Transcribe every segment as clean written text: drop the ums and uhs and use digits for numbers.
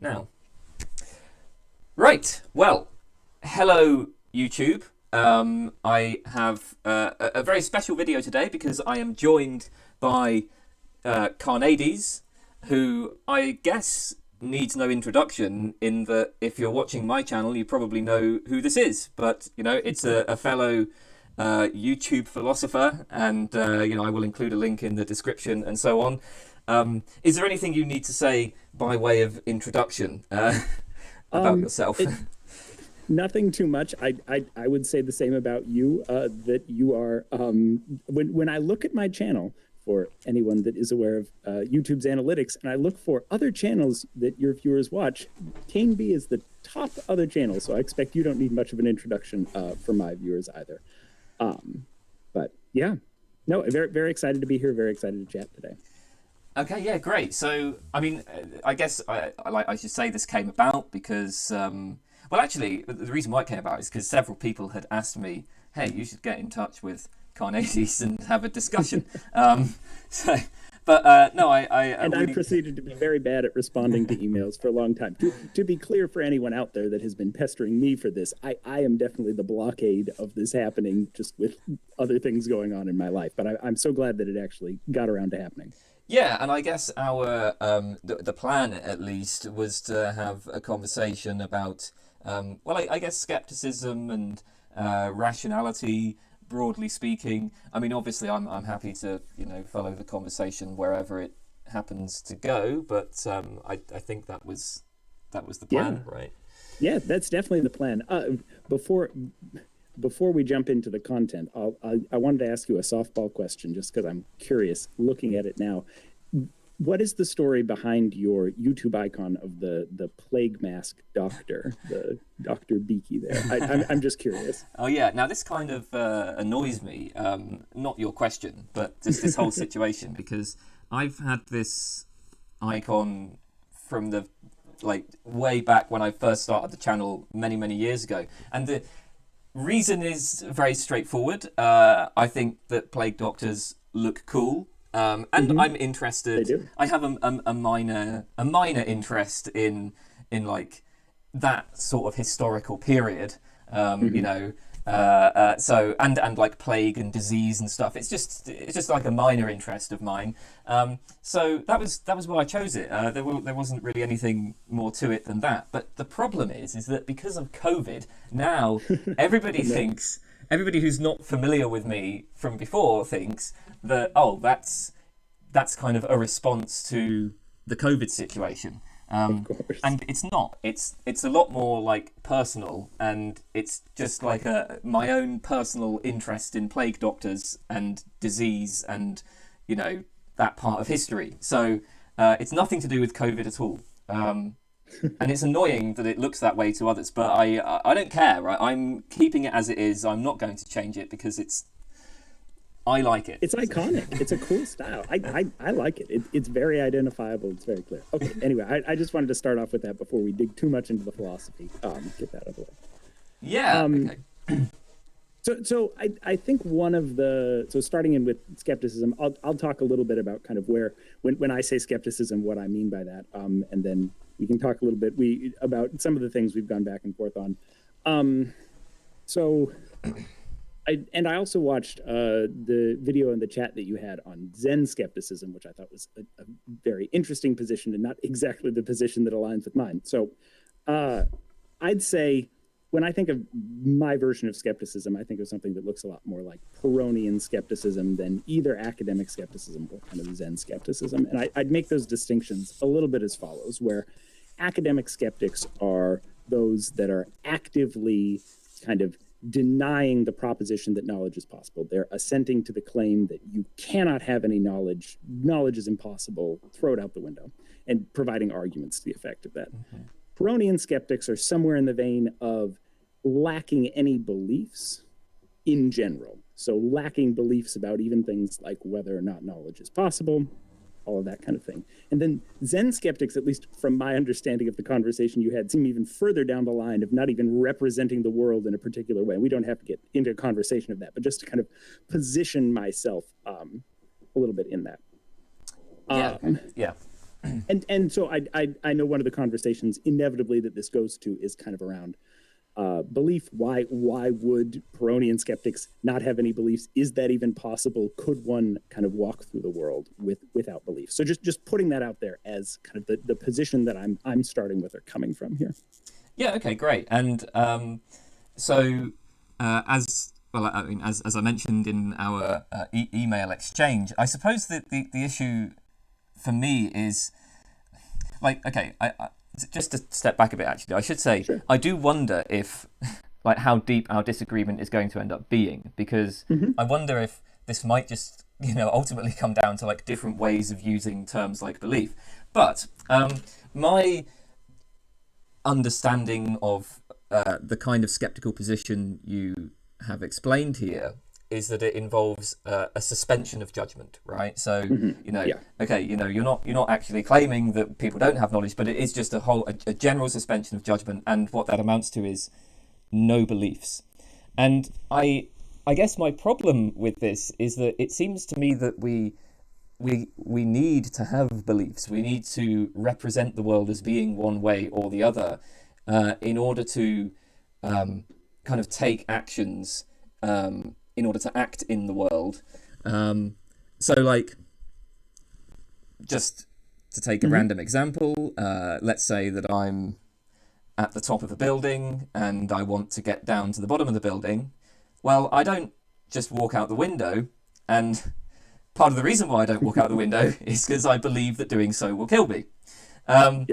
now. Right, well, hello YouTube. I have a very special video today because I am joined by Carneades, who I guess needs no introduction in that if you're watching my channel you probably know who this is, but you know, it's a fellow YouTube philosopher, and you know, I will include a link in the description and so on. Is there anything you need to say by way of introduction about yourself? Nothing too much. I would say the same about you, that you are, when I look at my channel, for anyone that is aware of YouTube's analytics, and I look for other channels that your viewers watch, Kane B is the top other channel, so I expect you don't need much of an introduction for my viewers either. But yeah, no, very, very excited to be here, very excited to chat today. Okay, yeah, great. So, I mean, I guess I should say this came about because, well, actually, the reason why it came about is because several people had asked me, hey, you should get in touch with Carneades and have a discussion. No, I proceeded to be very bad at responding to emails for a long time. To be clear for anyone out there that has been pestering me for this, I am definitely the blockade of this happening, just with other things going on in my life. But I'm so glad that it actually got around to happening. Yeah, and I guess our the plan at least was to have a conversation about well, I guess skepticism and rationality, broadly speaking. I mean, obviously, I'm happy to, you know, follow the conversation wherever it happens to go. But I think that was the plan, Yeah. right? Yeah, that's definitely the plan. Before we jump into the content, I wanted to ask you a softball question, just because I'm curious. Looking at it now, what is the story behind your YouTube icon of the plague mask doctor, the Dr. Beaky there? I'm just curious. Oh yeah, now this kind of annoys me, not your question, but just this whole situation, because I've had this icon from the, like, way back when I first started the channel many years ago, and the reason is very straightforward. I think that plague doctors look cool. And I'm interested. They do. I have a minor interest in like that sort of historical period. You know, so and like plague and disease and stuff. It's just like a minor interest of mine. So that was why I chose it. There wasn't really anything more to it than that. But the problem is that because of COVID, now everybody thinks. Everybody who's not familiar with me from before thinks that, oh, that's kind of a response to the COVID situation. Of course. And it's not. It's a lot more like personal, and it's just like my own personal interest in plague doctors and disease and, you know, that part of history. So it's nothing to do with COVID at all. And it's annoying that it looks that way to others, but I don't care, right? I'm keeping it as it is. I'm not going to change it because I like it. It's iconic. It's a cool style. I like it. It's very identifiable. It's very clear. Okay, anyway, I just wanted to start off with that before we dig too much into the philosophy. Get that out of the way. Yeah, okay. So I think so starting in with skepticism, I'll talk a little bit about kind of when I say skepticism, what I mean by that, and then we can talk a little bit about some of the things we've gone back and forth on. I also watched the video in the chat that you had on Zen skepticism, which I thought was a very interesting position and not exactly the position that aligns with mine. So I'd say when I think of my version of skepticism, I think of something that looks a lot more like Pyrrhonian skepticism than either academic skepticism or kind of Zen skepticism. And I'd make those distinctions a little bit as follows, where academic skeptics are those that are actively kind of denying the proposition that knowledge is possible. They're assenting to the claim that you cannot have any knowledge. Knowledge is impossible. Throw it out the window, and providing arguments to the effect of that. Mm-hmm. Pyrrhonian skeptics are somewhere in the vein of lacking any beliefs in general. So lacking beliefs about even things like whether or not knowledge is possible, all of that kind of thing. And then Zen skeptics, at least from my understanding of the conversation you had, seem even further down the line of not even representing the world in a particular way. We don't have to get into a conversation of that, but just to kind of position myself a little bit in that. Yeah. And so I know one of the conversations inevitably that this goes to is kind of around belief. Why would Pyrrhonian skeptics not have any beliefs? Is that even possible? Could one kind of walk through the world without belief? So just putting that out there as kind of the position that I'm starting with or coming from here. Yeah. Okay. Great. And as well, I mean, as I mentioned in our email exchange, I suppose that the issue for me is like, okay, I just to step back a bit, actually, I should say, sure. I do wonder if, like, how deep our disagreement is going to end up being, because I wonder if this might just, ultimately come down to, like, different ways of using terms like belief. But my understanding of the kind of skeptical position you have explained here is that it involves a suspension of judgment, right? So, okay, you're not actually claiming that people don't have knowledge, but it is just a general suspension of judgment, and what that amounts to is no beliefs. And I guess my problem with this is that it seems to me that we need to have beliefs. We need to represent the world as being one way or the other in order to kind of take actions in order to act in the world. So, like, just to take a random example, let's say that I'm at the top of a building and I want to get down to the bottom of the building. Well, I don't just walk out the window, and part of the reason why I don't walk out the window is because I believe that doing so will kill me. And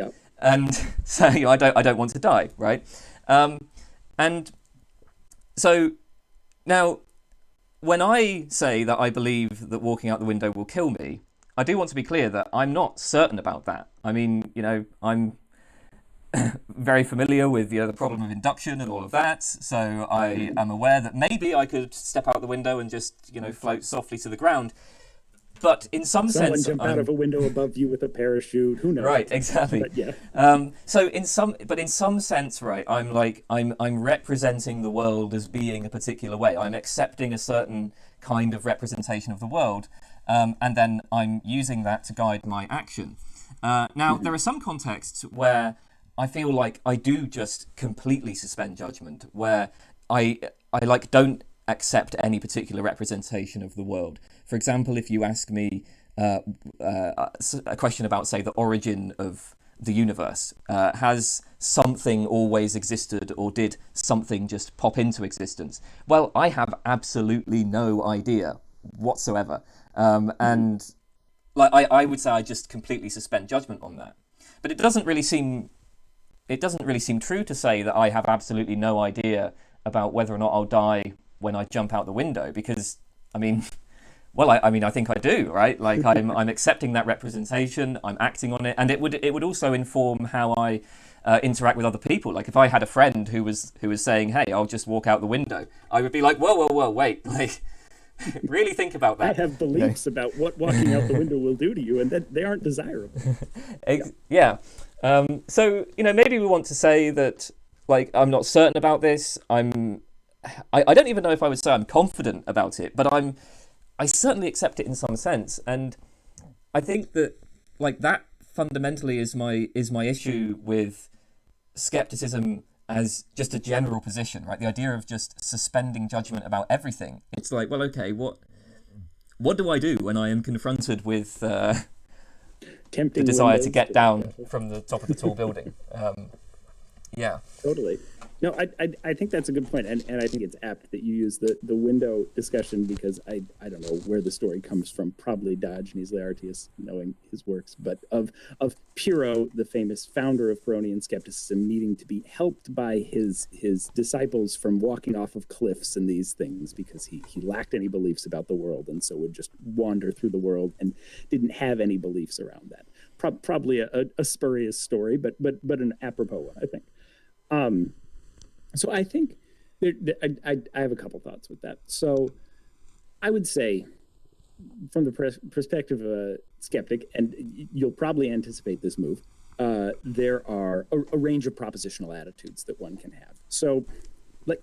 so I don't want to die, right? And so now, when I say that I believe that walking out the window will kill me, I do want to be clear that I'm not certain about that. I mean, I'm very familiar with the problem of induction and all of that, so I am aware that maybe I could step out the window and just, float softly to the ground. But in some sense, jump out of a window above you with a parachute. Who knows? Right, exactly. But yeah. So in some sense, right, I'm representing the world as being a particular way. I'm accepting a certain kind of representation of the world, and then I'm using that to guide my action. Now, there are some contexts where I feel like I do just completely suspend judgment, where I don't accept any particular representation of the world. For example, if you ask me a question about, say, the origin of the universe, has something always existed, or did something just pop into existence? Well, I have absolutely no idea whatsoever. And like I would say I just completely suspend judgment on that. But it doesn't really seem true to say that I have absolutely no idea about whether or not I'll die when I jump out the window, because I think I do, right? Like I'm accepting that representation, I'm acting on it, and it would also inform how I interact with other people. Like if I had a friend who was saying, "Hey, I'll just walk out the window," I would be like, "Whoa, wait, like really think about that." I have beliefs about what walking out the window will do to you, and that they aren't desirable. Yeah. So maybe we want to say that, like, I'm not certain about this. I don't even know if I would say I'm confident about it, but I certainly accept it in some sense, and I think that, like, that fundamentally is my issue with skepticism as just a general position, right? The idea of just suspending judgment about everything. It's like, well, okay, what do I do when I am confronted with the desire to get down from the top of the tall building? Yeah. Totally. No, I think that's a good point, and I think it's apt that you use the window discussion, because I don't know where the story comes from, probably Diogenes Laertius, knowing his works, but of Pyrrho, the famous founder of Pyrrhonian skepticism, needing to be helped by his disciples from walking off of cliffs and these things, because he lacked any beliefs about the world, and so would just wander through the world and didn't have any beliefs around that. Probably a spurious story, but an apropos one, I think. So I think I have a couple thoughts with that. So I would say, from the perspective of a skeptic, and you'll probably anticipate this move, there are a range of propositional attitudes that one can have. So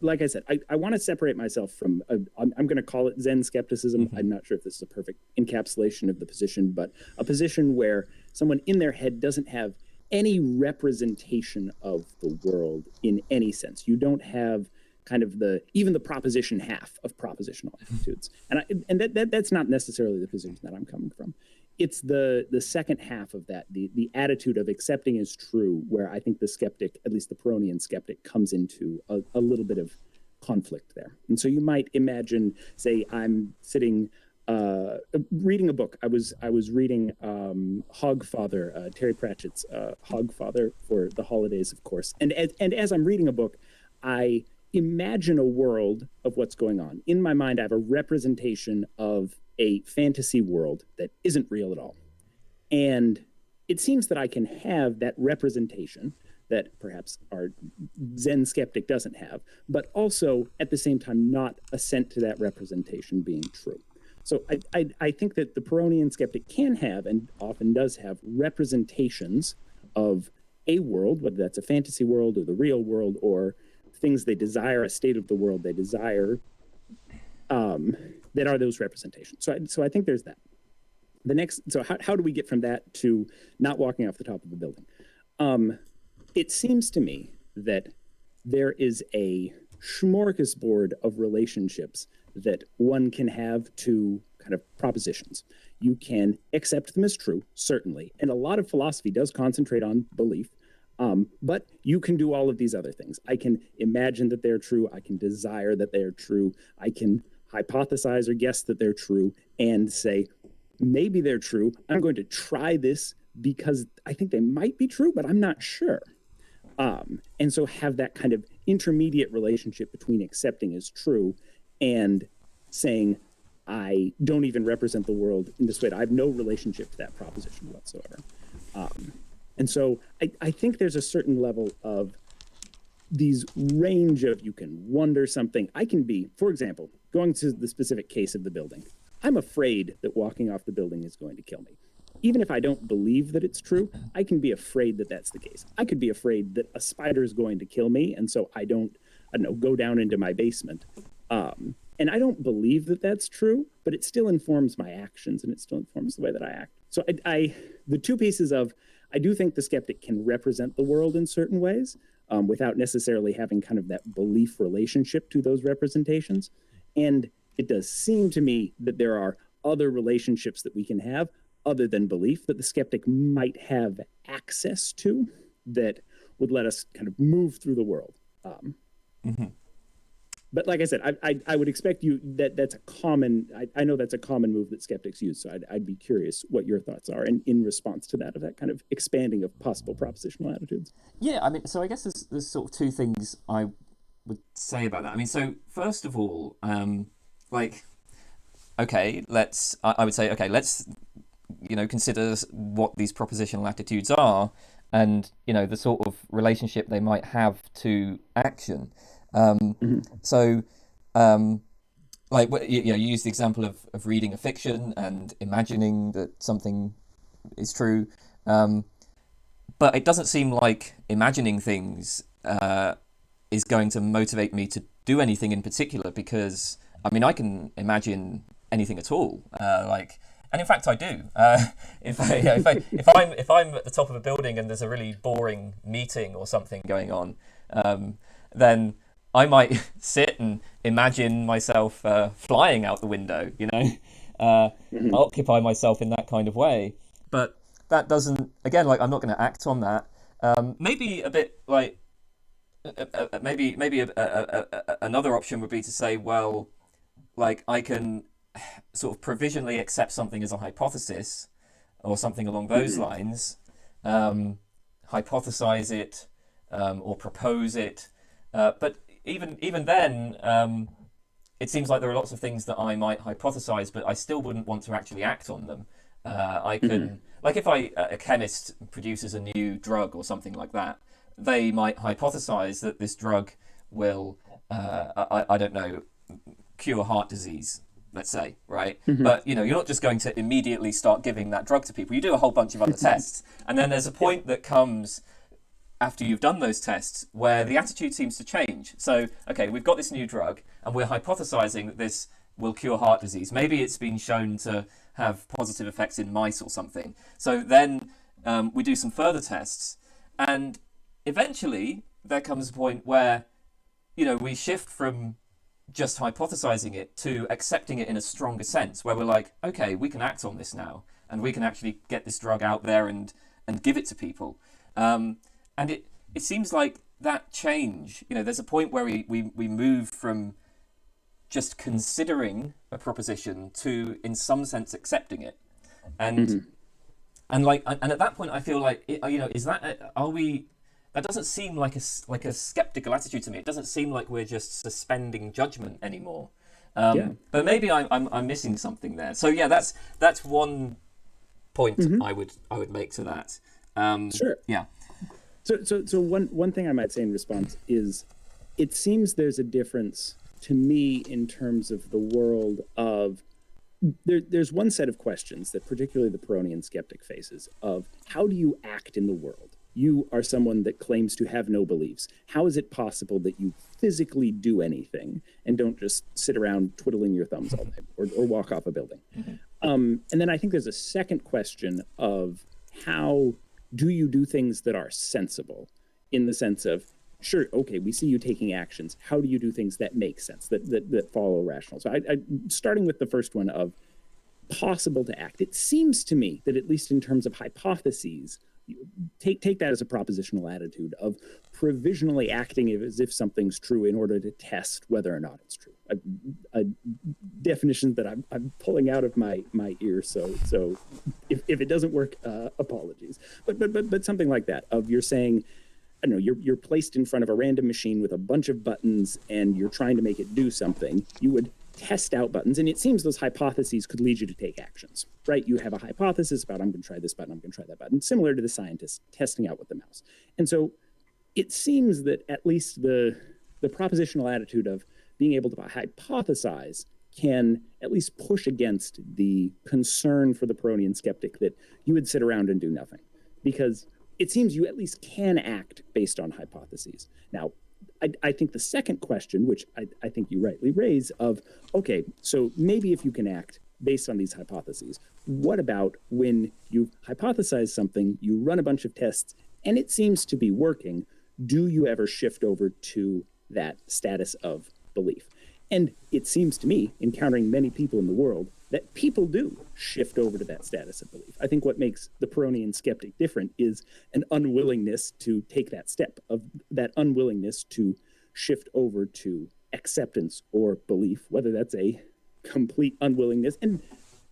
like I said, I want to separate myself from, I'm going to call it Zen skepticism. I'm not sure if this is a perfect encapsulation of the position, but a position where someone in their head doesn't have any representation of the world in any sense. You don't have kind of even the proposition half of propositional attitudes. And that's not necessarily the position that I'm coming from. It's the second half of that, the attitude of accepting as true, where I think the skeptic, at least the Pyrrhonian skeptic, comes into a little bit of conflict there. And so you might imagine, say, I'm sitting reading a book. I was reading Hogfather, Terry Pratchett's Hogfather for the holidays, of course. And as I'm reading a book, I imagine a world of what's going on. In my mind, I have a representation of a fantasy world that isn't real at all. And it seems that I can have that representation that perhaps our Zen skeptic doesn't have, but also at the same time not assent to that representation being true. So I think that the Pyrrhonian skeptic can have, and often does have, representations of a world, whether that's a fantasy world or the real world, or things they desire, a state of the world they desire, that are those representations. So I think there's that. The next, so how do we get from that to not walking off the top of a building? It seems to me that there is a smorgasbord of relationships that one can have to kind of propositions. You can accept them as true, certainly, and a lot of philosophy does concentrate on belief, but you can do all of these other things. I can imagine that they're true, I can desire that they're true, I can hypothesize or guess that they're true, and say, maybe they're true, I'm going to try this because I think they might be true, but I'm not sure. And so have that kind of intermediate relationship between accepting as true and saying, I don't even represent the world in this way. I have no relationship to that proposition whatsoever. And so I think there's a certain level of these range of, you can wonder something. I can be, for example, going to the specific case of the building. I'm afraid that walking off the building is going to kill me. Even if I don't believe that it's true, I can be afraid that that's the case. I could be afraid that a spider is going to kill me, and so I don't know, go down into my basement. And I don't believe that that's true, but it still informs my actions, and it still informs the way that I act. So the two pieces of, I do think the skeptic can represent the world in certain ways, without necessarily having kind of that belief relationship to those representations. And it does seem to me that there are other relationships that we can have other than belief that the skeptic might have access to that would let us kind of move through the world. But like I said, I would expect you that's a common, I know that's a common move that skeptics use. So I'd be curious what your thoughts are in response to that, of that kind of expanding of possible propositional attitudes. Yeah, I mean, so I guess there's sort of two things I would say about that. I mean, so first of all, okay, I would say, okay, let's, consider what these propositional attitudes are and, the sort of relationship they might have to action. So, you use the example of reading a fiction and imagining that something is true. But it doesn't seem like imagining things is going to motivate me to do anything in particular, because, I mean, I can imagine anything at all. And in fact, I do. If I'm at the top of a building and there's a really boring meeting or something going on, then I might sit and imagine myself flying out the window, occupy myself in that kind of way. But that doesn't, again, I'm not going to act on that. Maybe a bit maybe another option would be to say, well, I can sort of provisionally accept something as a hypothesis or something along those lines, hypothesize it or propose it. But even then, it seems like there are lots of things that I might hypothesize, but I still wouldn't want to actually act on them. I can, if a chemist produces a new drug or something like that, they might hypothesize that this drug will, I don't know, cure heart disease, let's say, right? But, you're not just going to immediately start giving that drug to people. You do a whole bunch of other tests. And then there's a point that comes after you've done those tests where the attitude seems to change. So, okay, we've got this new drug and we're hypothesizing that this will cure heart disease. Maybe it's been shown to have positive effects in mice or something. So then we do some further tests, and eventually there comes a point where, we shift from just hypothesizing it to accepting it in a stronger sense, where we're like, okay, we can act on this now, and we can actually get this drug out there and give it to people. And it seems like that change, there's a point where we move from just considering a proposition to, in some sense, accepting it. And and at that point, I feel like, that doesn't seem like a skeptical attitude to me. It doesn't seem like we're just suspending judgment anymore. But maybe I'm missing something there. So yeah, that's one point I would make to that. Sure. Yeah. So one thing I might say in response is, it seems there's a difference to me in terms of the world of, there's one set of questions that particularly the Pyrrhonian skeptic faces of, how do you act in the world? You are someone that claims to have no beliefs. How is it possible that you physically do anything and don't just sit around twiddling your thumbs all day or walk off a building? And then I think there's a second question of, how do you do things that are sensible, in the sense of, sure, okay, we see you taking actions. How do you do things that make sense, that follow rational? So I starting with the first one of possible to act, it seems to me that, at least in terms of hypotheses, take that as a propositional attitude of provisionally acting as if something's true in order to test whether or not it's true. A definition that I'm pulling out of my ear, so if it doesn't work, apologies. But something like that, of, you're saying, I don't know, you're placed in front of a random machine with a bunch of buttons and you're trying to make it do something. You would test out buttons, and it seems those hypotheses could lead you to take actions, right? You have a hypothesis about, I'm going to try this button, I'm going to try that button, similar to the scientists testing out with the mouse. And so it seems that at least the propositional attitude of being able to hypothesize can at least push against the concern for the Pyrrhonian skeptic that you would sit around and do nothing, because it seems you at least can act based on hypotheses. Now, I think the second question, which I think you rightly raise, of, okay, so maybe if you can act based on these hypotheses, what about when you hypothesize something, you run a bunch of tests, and it seems to be working, do you ever shift over to that status of belief? And it seems to me, encountering many people in the world, that people do shift over to that status of belief. I think what makes the Pyrrhonian skeptic different is an unwillingness to take that step, of that unwillingness to shift over to acceptance or belief, whether that's a complete unwillingness. And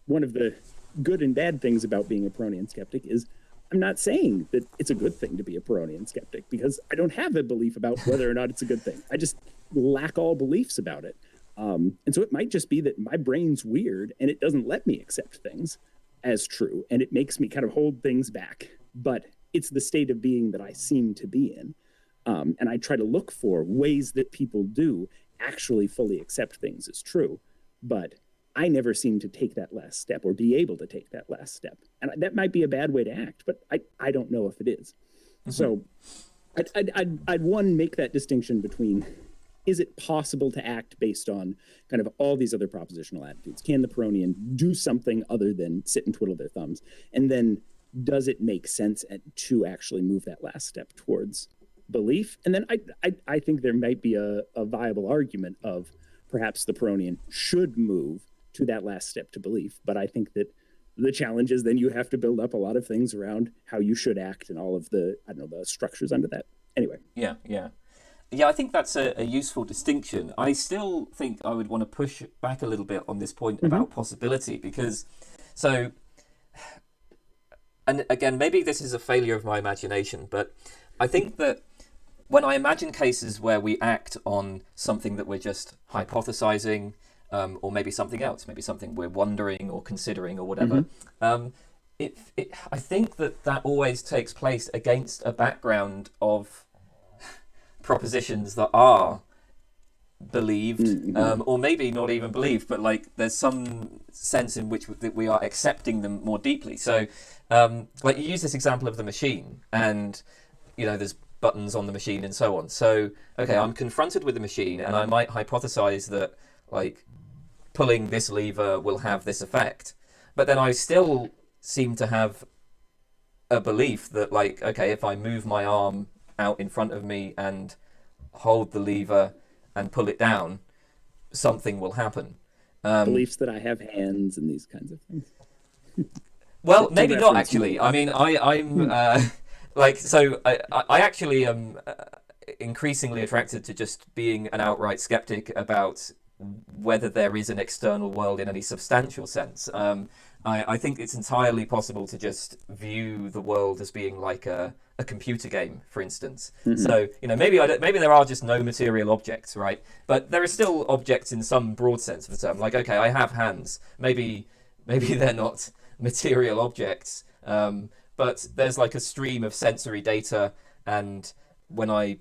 one of the good and bad things about being a Pyrrhonian skeptic is, I'm not saying that it's a good thing to be a Pyrrhonian skeptic, because I don't have a belief about whether or not it's a good thing. I just lack all beliefs about it. And so it might just be that my brain's weird and it doesn't let me accept things as true, and it makes me kind of hold things back. But it's the state of being that I seem to be in. And I try to look for ways that people do actually fully accept things as true. But I never seem to take that last step, or be able to take that last step. And that might be a bad way to act, but I don't know if it is. So I'd one, make that distinction between, is it possible to act based on kind of all these other propositional attitudes? Can the Pyrrhonian do something other than sit and twiddle their thumbs? And then, does it make sense to actually move that last step towards belief? And then I think there might be a viable argument of, perhaps the Pyrrhonian should move to that last step to belief. But I think that the challenge is, then you have to build up a lot of things around how you should act and all of the, the structures under that. Anyway. Yeah. Yeah, I think that's a useful distinction. I still think I would want to push back a little bit on this point about possibility, because, and again, maybe this is a failure of my imagination, but I think that when I imagine cases where we act on something that we're just hypothesizing, or maybe something else, maybe something we're wondering or considering or whatever, I think that always takes place against a background of propositions that are believed, or maybe not even believed, but like there's some sense in which that we are accepting them more deeply. So like you use this example of the machine, and there's buttons on the machine and so on. So okay, I'm confronted with the machine, and I might hypothesize that like pulling this lever will have this effect, but then I still seem to have a belief that, like, okay, if I move my arm out in front of me and hold the lever and pull it down, something will happen. Beliefs that I have hands and these kinds of things. Well, To maybe not reference actually. me. I mean, I'm like, so I actually am increasingly attracted to just being an outright skeptic about whether there is an external world in any substantial sense. I think it's entirely possible to just view the world as being like a computer game, for instance. So, you know, maybe there are just no material objects, right? But there are still objects in some broad sense of the term. Like, okay, I have hands. Maybe they're not material objects, but there's like a stream of sensory data, and when I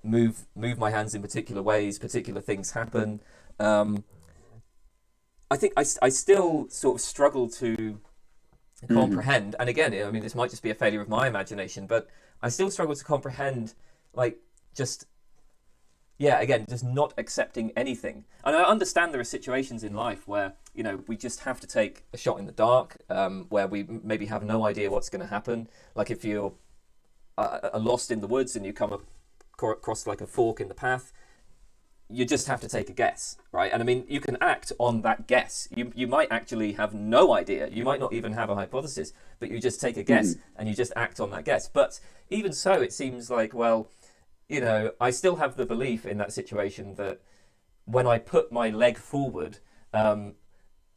move my hands in particular ways, particular things happen. I think I still sort of struggle to comprehend, and again, I mean, this might just be a failure of my imagination, but I still struggle to comprehend, like, just, yeah, again, just not accepting anything. And I understand there are situations in life where, you know, we just have to take a shot in the dark, where we maybe have no idea what's going to happen. Like if you're lost in the woods and you come across like a fork in the path, you just have to take a guess, right? And I mean, you can act on that guess. You might actually have no idea. You might not even have a hypothesis, but you just take a guess and you just act on that guess. But even so, it seems like, well, you know, I still have the belief in that situation that when I put my leg forward,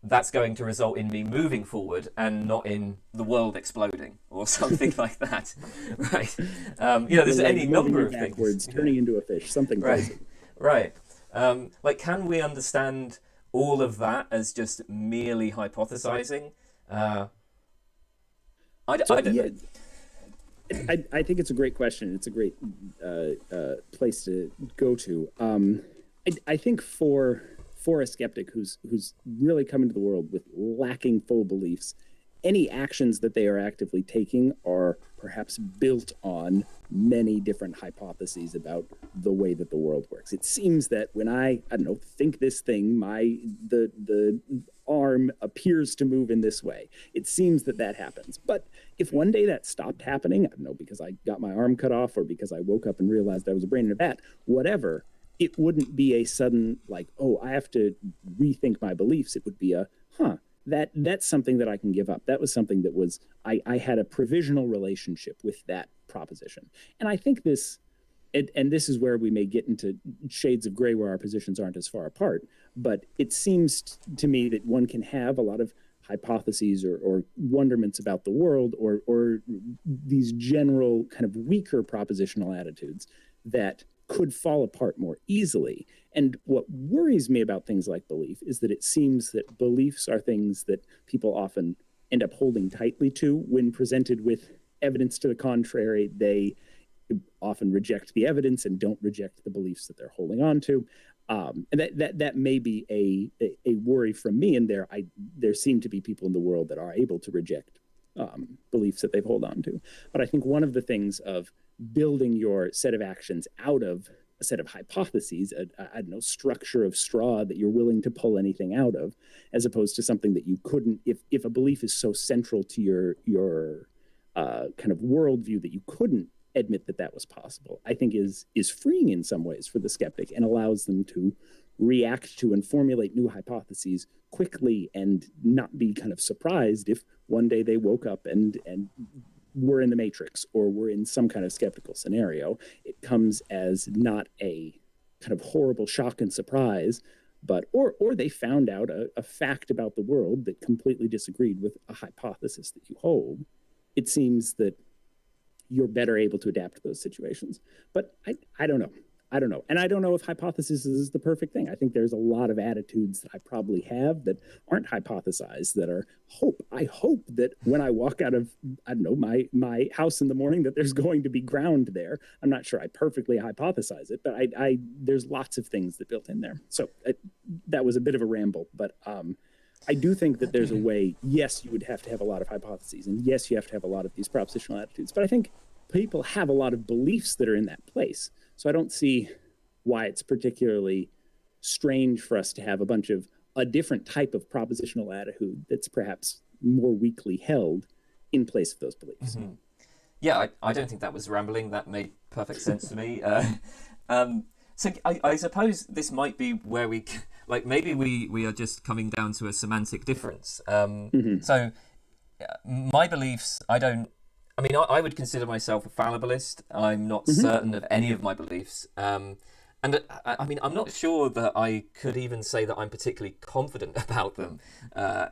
that's going to result in me moving forward and not in the world exploding or something like that, right? You know, there's any number of backwards, things. turning into a fish, something crazy. Right. Like, can we understand all of that as just merely hypothesizing? I don't know. I think it's a great question. It's a great place to go to. I think for a skeptic who's really come into the world with lacking full beliefs, any actions that they are actively taking are perhaps built on many different hypotheses about the way that the world works. It seems that when I don't know, think this thing, the arm appears to move in this way. It seems that happens. But if one day that stopped happening, I don't know, because I got my arm cut off or because I woke up and realized I was a brain in a vat, whatever, it wouldn't be a sudden like, oh, I have to rethink my beliefs. It would be a, that's something that I can give up. That was something that was, I had a provisional relationship with that proposition. And I think this, and this is where we may get into shades of gray where our positions aren't as far apart, but it seems to me that one can have a lot of hypotheses or wonderments about the world or these general kind of weaker propositional attitudes that could fall apart more easily. And what worries me about things like belief is that it seems that beliefs are things that people often end up holding tightly to. When presented with evidence to the contrary, they often reject the evidence and don't reject the beliefs that they're holding on to. And that may be a worry from me. And there seem to be people in the world that are able to reject beliefs that they've held on to. But I think one of the things of building your set of actions out of a set of hypotheses, I don't know, structure of straw that you're willing to pull anything out of, as opposed to something that you couldn't, if a belief is so central to your kind of worldview that you couldn't admit that was possible, I think is freeing in some ways for the skeptic and allows them to react to and formulate new hypotheses quickly and not be kind of surprised if one day they woke up and were in the Matrix or were in some kind of skeptical scenario. It comes as not a kind of horrible shock and surprise, but or they found out a fact about the world that completely disagreed with a hypothesis that you hold. It seems that you're better able to adapt to those situations. But I don't know. And I don't know if hypothesis is the perfect thing. I think there's a lot of attitudes that I probably have that aren't hypothesized, that are hope. I hope that when I walk out of, I don't know, my house in the morning, that there's going to be ground there. I'm not sure I perfectly hypothesize it, but there's lots of things that built in there. So that was a bit of a ramble, but I do think that there's a way, yes, you would have to have a lot of hypotheses, and yes, you have to have a lot of these propositional attitudes, but I think people have a lot of beliefs that are in that place. So I don't see why it's particularly strange for us to have a different type of propositional attitude that's perhaps more weakly held in place of those beliefs. Yeah, I don't think that was rambling. That made perfect sense to me. So I suppose this might be where we, like, maybe we are just coming down to a semantic difference. So my beliefs, I would consider myself a fallibilist. I'm not certain of any of my beliefs. And I mean, I'm not sure that I could even say that I'm particularly confident about them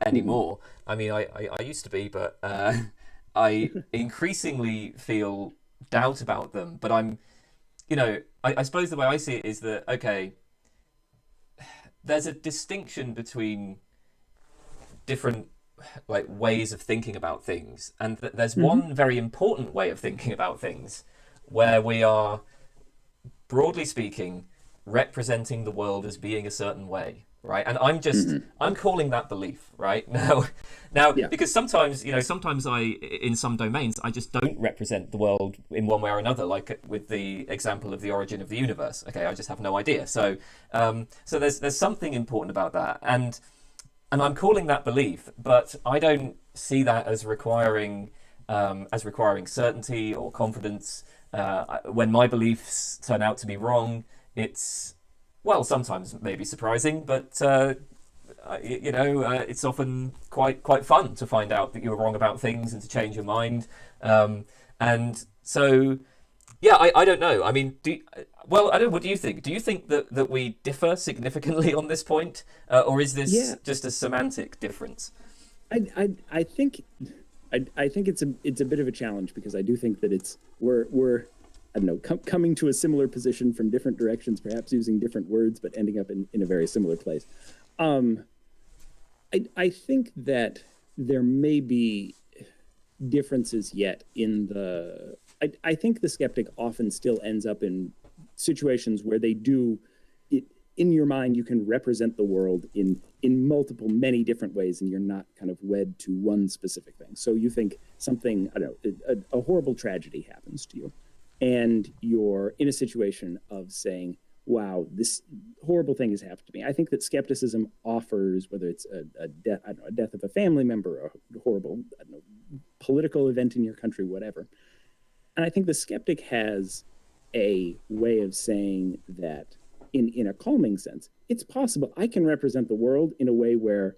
anymore. I mean, I used to be, but I increasingly feel doubt about them. But I suppose the way I see it is that, okay, there's a distinction between different like ways of thinking about things, and there's one very important way of thinking about things where we are, broadly speaking, representing the world as being a certain way, right? And I'm calling that belief, right? Now, because sometimes in some domains, I just don't represent the world in one way or another, like with the example of the origin of the universe. Okay, I just have no idea. So there's something important about that, and I'm calling that belief, but I don't see that as requiring certainty or confidence. When my beliefs turn out to be wrong, it's, well, sometimes maybe surprising, but it's often quite fun to find out that you were wrong about things and to change your mind. And so, yeah, I don't know. I mean, I don't know. What do you think? Do you think that we differ significantly on this point, or is this just a semantic difference? I think it's a bit of a challenge, because I do think that we're I don't know, coming to a similar position from different directions, perhaps using different words, but ending up in a very similar place. I think that there may be differences yet in the. I think the skeptic often still ends up in situations where they do. In your mind, you can represent the world in many different ways, and you're not kind of wed to one specific thing. So you think something, I don't know, a horrible tragedy happens to you, and you're in a situation of saying, wow, this horrible thing has happened to me. I think that skepticism offers, whether it's a death, I don't know, a death of a family member, a horrible, I don't know, political event in your country, whatever. And I think the skeptic has a way of saying that in a calming sense, it's possible I can represent the world in a way where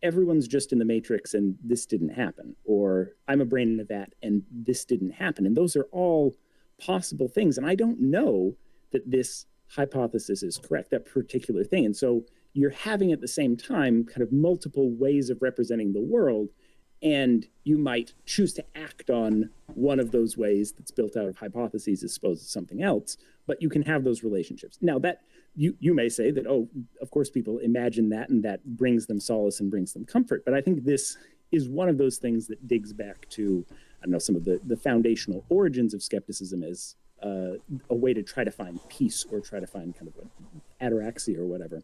everyone's just in the matrix and this didn't happen, or I'm a brain in a vat and this didn't happen. And those are all possible things. And I don't know that this hypothesis is correct, that particular thing. And so you're having at the same time kind of multiple ways of representing the world, and you might choose to act on one of those ways that's built out of hypotheses as opposed to something else, but you can have those relationships. Now that you may say that, oh, of course people imagine that and that brings them solace and brings them comfort. But I think this is one of those things that digs back to, I don't know, some of the foundational origins of skepticism as a way to try to find peace, or try to find kind of an ataraxia or whatever,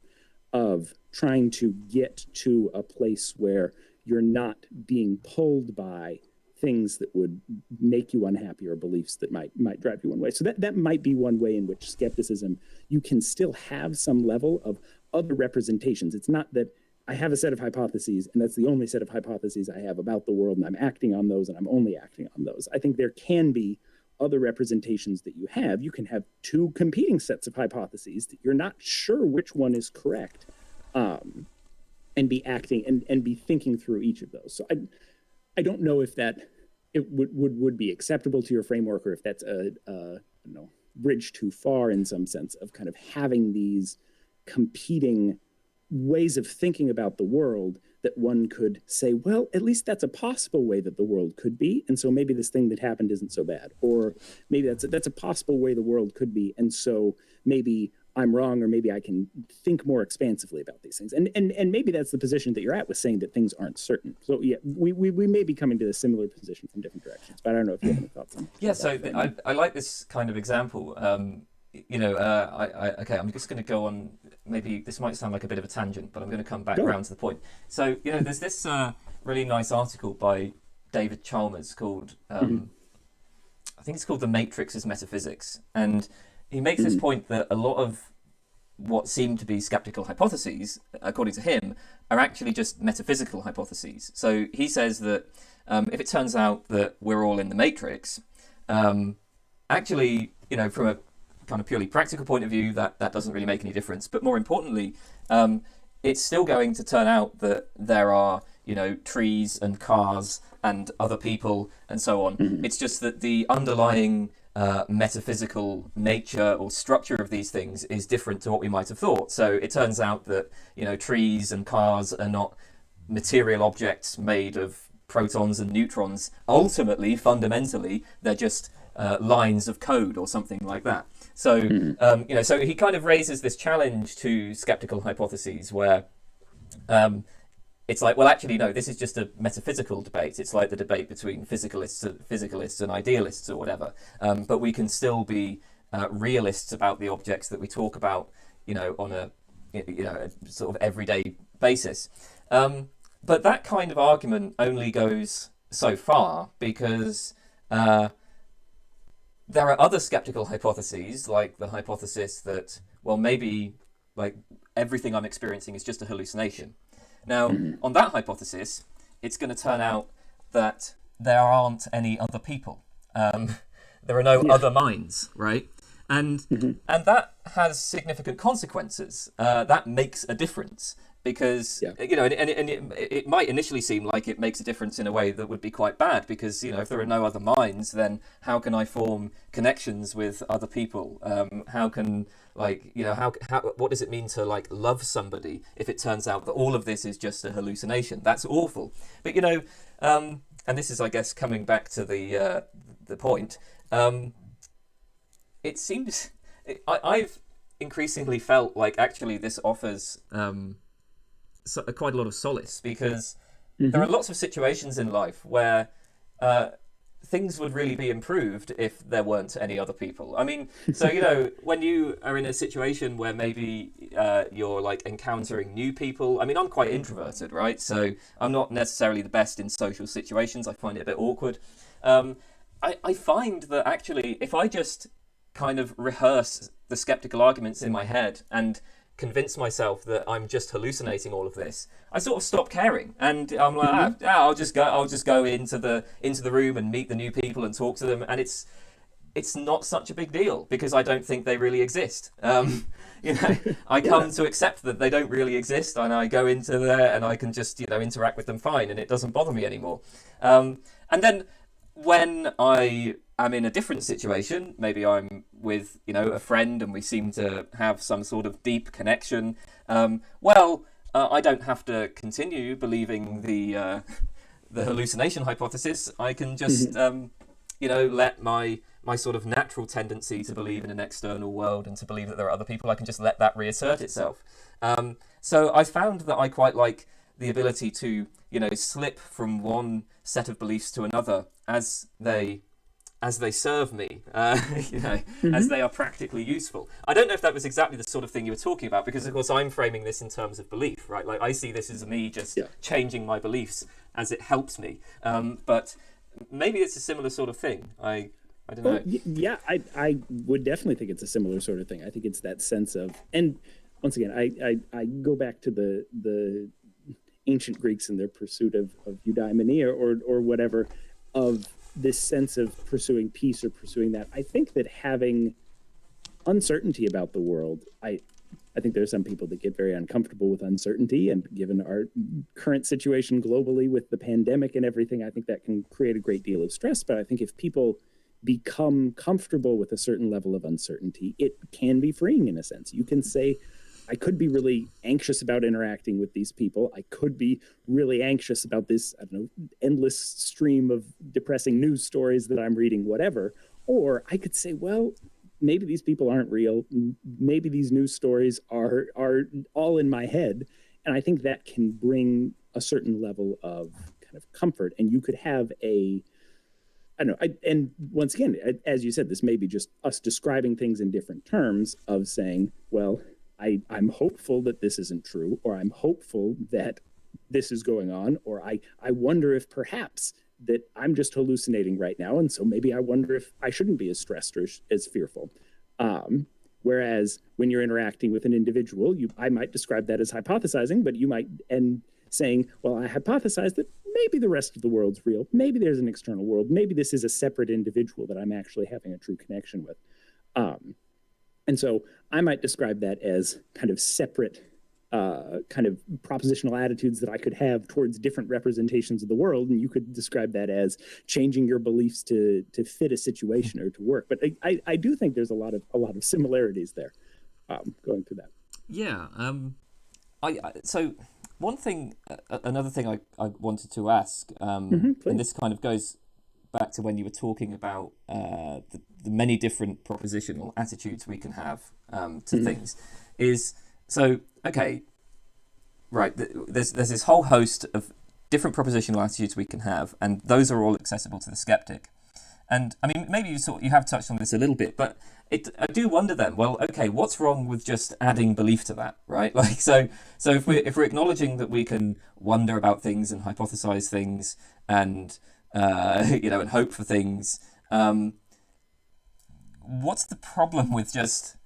of trying to get to a place where you're not being pulled by things that would make you unhappy, or beliefs that might drive you one way. So that might be one way in which skepticism, you can still have some level of other representations. It's not that I have a set of hypotheses and that's the only set of hypotheses I have about the world, and I'm acting on those and I'm only acting on those. I think there can be other representations that you have. You can have two competing sets of hypotheses that you're not sure which one is correct, and be acting and be thinking through each of those. So I don't know if that it would be acceptable to your framework, or if that's a bridge too far in some sense of kind of having these competing ways of thinking about the world, that one could say, well, at least that's a possible way that the world could be, and so maybe this thing that happened isn't so bad, or maybe that's a possible way the world could be, and so maybe I'm wrong, or maybe I can think more expansively about these things. And maybe that's the position that you're at with saying that things aren't certain. So yeah, we may be coming to a similar position from different directions, but I don't know if you have any thoughts on that. Yeah, so I like this kind of example. Okay, I'm just going to go on, maybe this might sound like a bit of a tangent, but I'm going to come back around to the point. So, there's this really nice article by David Chalmers called, I think it's called The Matrix is Metaphysics. And he makes this point that a lot of what seem to be skeptical hypotheses, according to him, are actually just metaphysical hypotheses. So he says that if it turns out that we're all in the Matrix, actually, from a kind of purely practical point of view, that doesn't really make any difference. But more importantly, it's still going to turn out that there are, trees and cars and other people and so on. It's just that the underlying metaphysical nature or structure of these things is different to what we might have thought. So it turns out that, trees and cars are not material objects made of protons and neutrons. Ultimately, fundamentally, they're just lines of code or something like that. So, so he kind of raises this challenge to skeptical hypotheses where it's like, well, actually, no, this is just a metaphysical debate. It's like the debate between physicalists and idealists or whatever. But we can still be realists about the objects that we talk about, on a sort of everyday basis. But that kind of argument only goes so far because there are other skeptical hypotheses, like the hypothesis that, well, maybe like everything I'm experiencing is just a hallucination. Now, on that hypothesis, it's going to turn out that there aren't any other people. There are no other minds, right? And that has significant consequences. That makes a difference because, and it might initially seem like it makes a difference in a way that would be quite bad because, if there are no other minds, then how can I form connections with other people? How can, how what does it mean to, love somebody if it turns out that all of this is just a hallucination? That's awful. But, and this is, I guess, coming back to the point, it seems, I've increasingly felt like actually this offers quite a lot of solace because there are lots of situations in life where things would really be improved if there weren't any other people. I mean, so, when you are in a situation where maybe you're encountering new people, I mean, I'm quite introverted, right? So I'm not necessarily the best in social situations. I find it a bit awkward. I find that actually, if I just kind of rehearse the skeptical arguments in my head and convince myself that I'm just hallucinating all of this, I sort of stop caring, and I'm like, I'll just go into the room and meet the new people and talk to them, and it's not such a big deal because I don't think they really exist. I come to accept that they don't really exist, and I go into there and I can just interact with them fine, and it doesn't bother me anymore. And then when I am in a different situation, maybe I'm with, a friend and we seem to have some sort of deep connection, I don't have to continue believing the hallucination hypothesis. I can just, let my sort of natural tendency to believe in an external world and to believe that there are other people, I can just let that reassert itself. So I found that I quite like the ability to, slip from one set of beliefs to another as they serve me, as they are practically useful. I don't know if that was exactly the sort of thing you were talking about, because of course I'm framing this in terms of belief, right? I see this as me just changing my beliefs as it helps me. But maybe it's a similar sort of thing. I don't know. Yeah, I would definitely think it's a similar sort of thing. I think it's that sense of, and once again, I go back to the ancient Greeks and their pursuit of eudaimonia or whatever, of this sense of pursuing peace or pursuing that. I think that having uncertainty about the world, I think there are some people that get very uncomfortable with uncertainty, and given our current situation globally with the pandemic and everything, I think that can create a great deal of stress. But I think if people become comfortable with a certain level of uncertainty, it can be freeing in a sense. You can say, I could be really anxious about interacting with these people. I could be really anxious about this, endless stream of depressing news stories that I'm reading, whatever. Or I could say, well, maybe these people aren't real. Maybe these news stories are all in my head. And I think that can bring a certain level of kind of comfort. And you could have and once again, as you said, this may be just us describing things in different terms of saying, well, I'm hopeful that this isn't true, or I'm hopeful that this is going on, or I wonder if perhaps that I'm just hallucinating right now, and so maybe I wonder if I shouldn't be as stressed or as fearful. Whereas when you're interacting with an individual, I might describe that as hypothesizing, but you might end saying, well, I hypothesize that maybe the rest of the world's real. Maybe there's an external world. Maybe this is a separate individual that I'm actually having a true connection with. And so I might describe that as kind of separate kind of propositional attitudes that I could have towards different representations of the world, and you could describe that as changing your beliefs to fit a situation or to work. But I do think there's a lot of similarities there, going through that. Yeah. So another thing I wanted to ask, and this kind of goes back to when you were talking about the many different propositional attitudes we can have to things, is so okay, right? There's this whole host of different propositional attitudes we can have, and those are all accessible to the skeptic. And I mean, maybe you have touched on this a little bit, but I do wonder then. Well, okay, what's wrong with just adding belief to that, right? Like, so if we're acknowledging that we can wonder about things and hypothesize things and and hope for things, what's the problem with just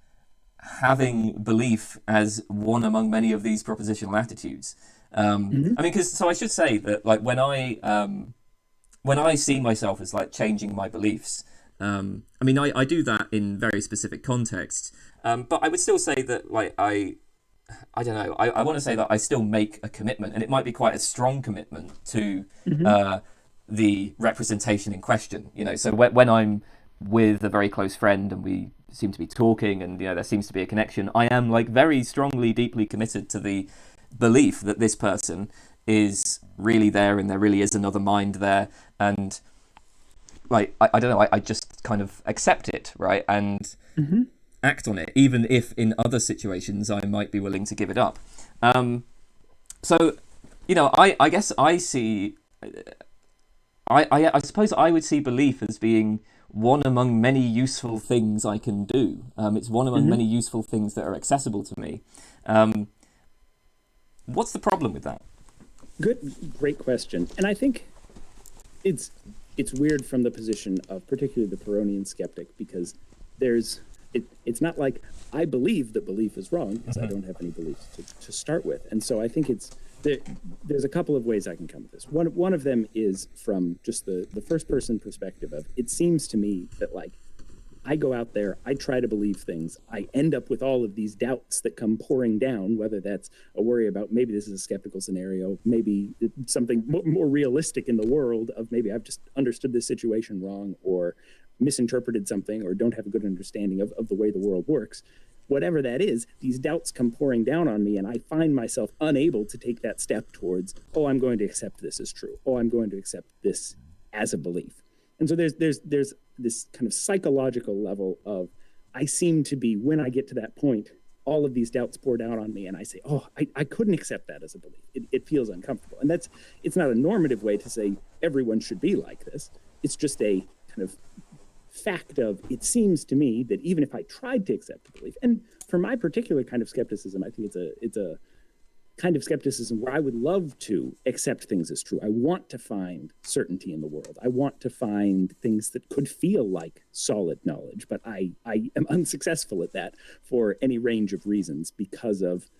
having belief as one among many of these propositional attitudes? I mean, so I should say that, like, when I see myself as like changing my beliefs, I mean, I do that in very specific contexts, but I would still say that, like, I don't know, I want to say that I still make a commitment, and it might be quite a strong commitment to the representation in question. So when I'm with a very close friend and we seem to be talking and there seems to be a connection, I am like very strongly, deeply committed to the belief that this person is really there and there really is another mind there, and like I don't know, I just kind of accept it, right, and act on it, even if in other situations I might be willing to give it up. So I guess I see I suppose I would see belief as being one among many useful things I can do. It's one among many useful things that are accessible to me. What's the problem with that? Great question. And I think it's weird from the position of particularly the Pyrrhonian skeptic, because it's not like I believe that belief is wrong, because I don't have any beliefs to start with. And so I think there's a couple of ways I can come at this. One of them is from just the first person perspective of, it seems to me that, like, I go out there, I try to believe things, I end up with all of these doubts that come pouring down, whether that's a worry about maybe this is a skeptical scenario, maybe something more realistic in the world of maybe I've just understood this situation wrong or misinterpreted something or don't have a good understanding of the way the world works. Whatever that is, these doubts come pouring down on me, and I find myself unable to take that step towards, oh, I'm going to accept this as true. Oh, I'm going to accept this as a belief. And so there's this kind of psychological level of, I seem to be, when I get to that point, all of these doubts pour down on me, and I say, oh, I couldn't accept that as a belief. It feels uncomfortable. And it's not a normative way to say everyone should be like this. It's just a kind of fact of, it seems to me that even if I tried to accept the belief, and for my particular kind of skepticism, I think it's a kind of skepticism where I would love to accept things as true. I want to find certainty in the world. I want to find things that could feel like solid knowledge, but I am unsuccessful at that for any range of reasons, because of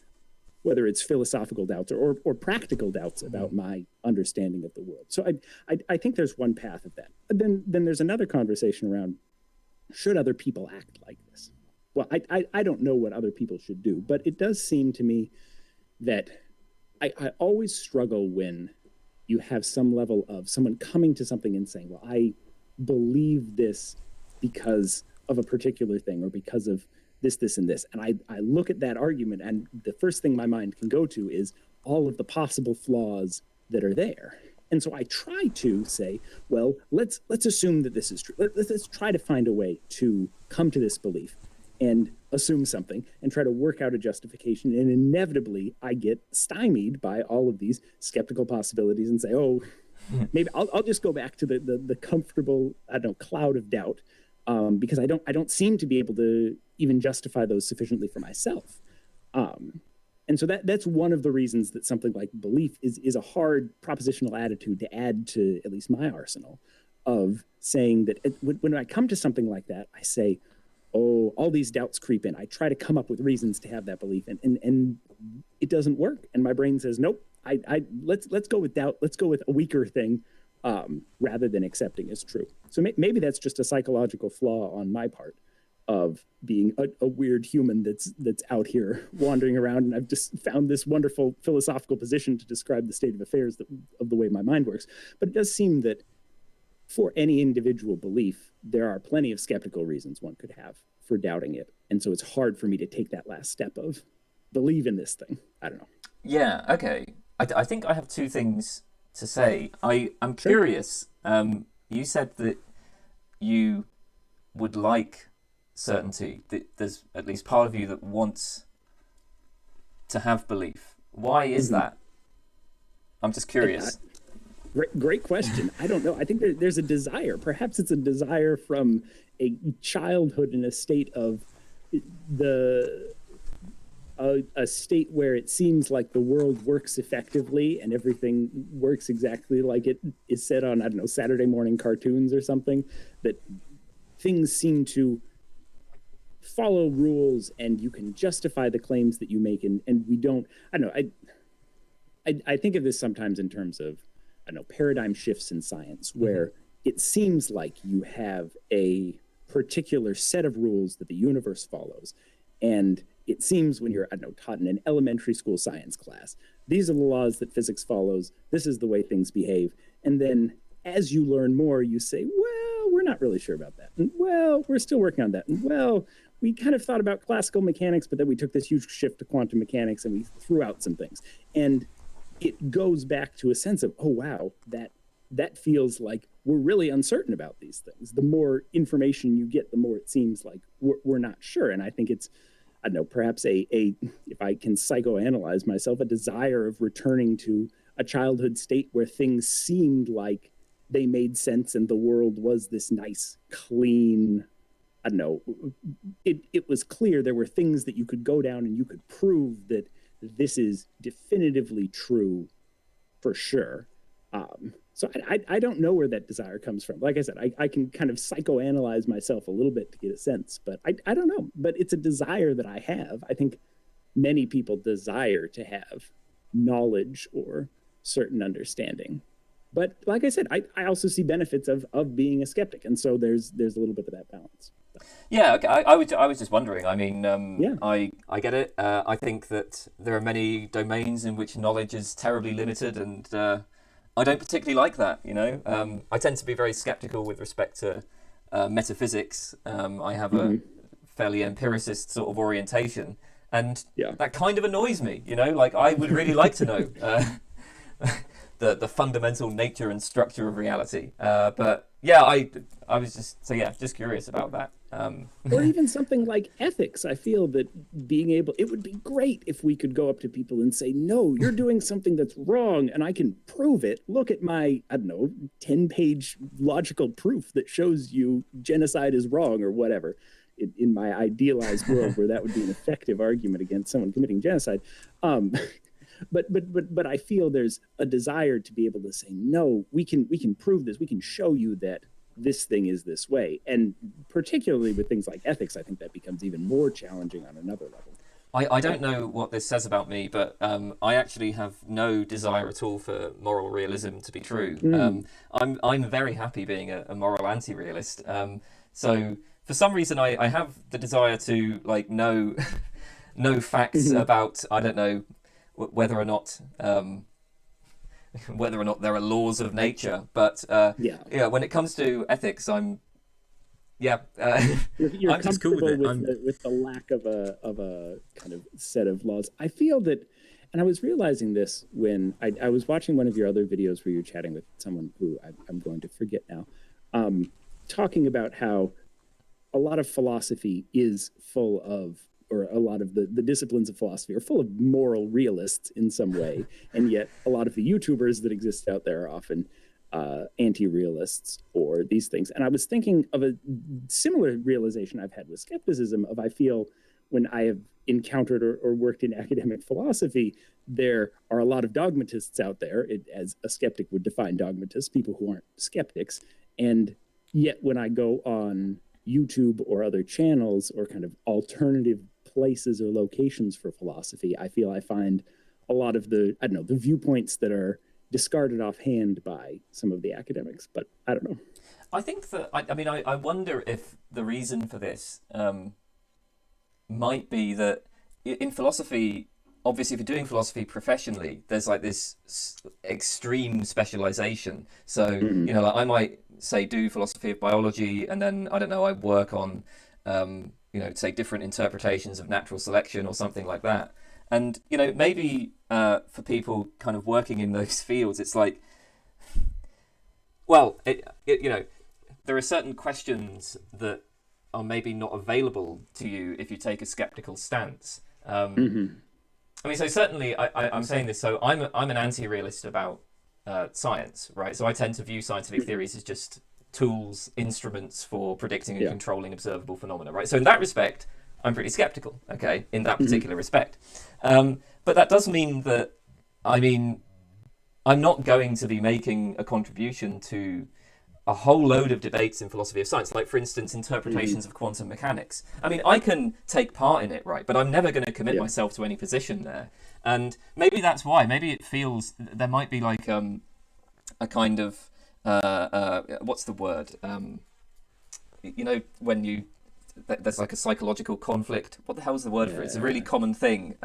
whether it's philosophical doubts or practical doubts about my understanding of the world. So I think there's one path of that. But then there's another conversation around, should other people act like this? Well, I don't know what other people should do, but it does seem to me that I always struggle when you have some level of someone coming to something and saying, well, I believe this because of a particular thing or because of this, and this. And I look at that argument, and the first thing my mind can go to is all of the possible flaws that are there. And so I try to say, well, let's assume that this is true. Let's try to find a way to come to this belief and assume something and try to work out a justification. And inevitably, I get stymied by all of these skeptical possibilities and say, oh, maybe I'll just go back to the comfortable, I don't know, cloud of doubt, because I don't seem to be able to even justify those sufficiently for myself. And so that's one of the reasons that something like belief is a hard propositional attitude to add to at least my arsenal of saying that when I come to something like that, I say, oh, all these doubts creep in. I try to come up with reasons to have that belief, and it doesn't work. And my brain says, nope, let's go with doubt. Let's go with a weaker thing, rather than accepting as true. So maybe that's just a psychological flaw on my part of being a weird human that's out here wandering around, and I've just found this wonderful philosophical position to describe the state of affairs of the way my mind works. But it does seem that for any individual belief, there are plenty of skeptical reasons one could have for doubting it. And so it's hard for me to take that last step of believe in this thing. I don't know. Yeah, okay. I think I have two things to say. I'm curious. You said that you would like certainty. That there's at least part of you that wants to have belief. Why is that? I'm just curious. Great question. I don't know. I think there's a desire. Perhaps it's a desire from a childhood in a state of a state where it seems like the world works effectively and everything works exactly like it is said on, I don't know, Saturday morning cartoons or something, that things seem to follow rules and you can justify the claims that you make, and we don't, I don't know, I think of this sometimes in terms of, I don't know, paradigm shifts in science where it seems like you have a particular set of rules that the universe follows. And it seems when you're, I don't know, taught in an elementary school science class, these are the laws that physics follows. This is the way things behave. And then as you learn more, you say, well, we're not really sure about that. And well, we're still working on that. And well, we kind of thought about classical mechanics, but then we took this huge shift to quantum mechanics and we threw out some things. And it goes back to a sense of, oh, wow, that feels like we're really uncertain about these things. The more information you get, the more it seems like we're not sure. And I think it's, I don't know, perhaps if I can psychoanalyze myself, a desire of returning to a childhood state where things seemed like they made sense and the world was this nice, clean, I don't know, it was clear there were things that you could go down and you could prove that this is definitively true for sure. So I don't know where that desire comes from. Like I said, I can kind of psychoanalyze myself a little bit to get a sense, but I don't know. But it's a desire that I have. I think many people desire to have knowledge or certain understanding. But like I said, I also see benefits of being a skeptic. And so there's a little bit of that balance. Yeah, okay. I was just wondering. I mean, Yeah. I get it. I think that there are many domains in which knowledge is terribly limited, and I don't particularly like that. You know, I tend to be very skeptical with respect to metaphysics. I have a fairly empiricist sort of orientation, and that kind of annoys me. You know, like I would really like to know the fundamental nature and structure of reality. But yeah, I was just curious about that. Or even something like ethics. I feel that it would be great if we could go up to people and say, no, you're doing something that's wrong and I can prove it. Look at my, I don't know, 10-page logical proof that shows you genocide is wrong or whatever. In my idealized world where that would be an effective argument against someone committing genocide. But I feel there's a desire to be able to say, no, we can prove this. We can show you that this thing is this way. And particularly with things like ethics, I think that becomes even more challenging on another level. I don't know what this says about me, but I actually have no desire at all for moral realism to be true. I'm very happy being a moral anti-realist. So for some reason, I have the desire to like know facts about, I don't know, whether or not there are laws of nature, but when it comes to ethics, I'm you're I'm just cool with it. With the lack of a kind of set of laws. I feel that, and I was realizing this when I was watching one of your other videos where you're chatting with someone who I'm going to forget now, talking about how a lot of philosophy is full of, or a lot of the disciplines of philosophy are full of moral realists in some way. And yet a lot of the YouTubers that exist out there are often anti-realists or these things. And I was thinking of a similar realization I've had with skepticism of, I feel when I have encountered or worked in academic philosophy, there are a lot of dogmatists out there, as a skeptic would define dogmatists, people who aren't skeptics. And yet when I go on YouTube or other channels or kind of alternative places or locations for philosophy, I feel I find a lot of the, I don't know, the viewpoints that are discarded offhand by some of the academics, but I don't know. I think that, I wonder if the reason for this might be that in philosophy, obviously, if you're doing philosophy professionally, there's like this extreme specialization. So, you know, like I might say do philosophy of biology, and then, I don't know, I work on, you know, say different interpretations of natural selection or something like that. And, you know, maybe for people kind of working in those fields, it's like, well, you know, there are certain questions that are maybe not available to you if you take a skeptical stance. I mean, so certainly I'm saying this, so I'm an anti-realist about science, right? So I tend to view scientific theories as just tools, instruments for predicting and controlling observable phenomena, right? So in that respect, I'm pretty skeptical, okay, in that particular respect. But that does mean that, I mean, I'm not going to be making a contribution to a whole load of debates in philosophy of science, like, for instance, interpretations of quantum mechanics. I mean, I can take part in it, right? But I'm never going to commit myself to any position there. And maybe that's why. Maybe it feels, there might be like a kind of, what's the word? You know, when you, there's like a psychological conflict. What the hell's the word for it? It's a really common thing.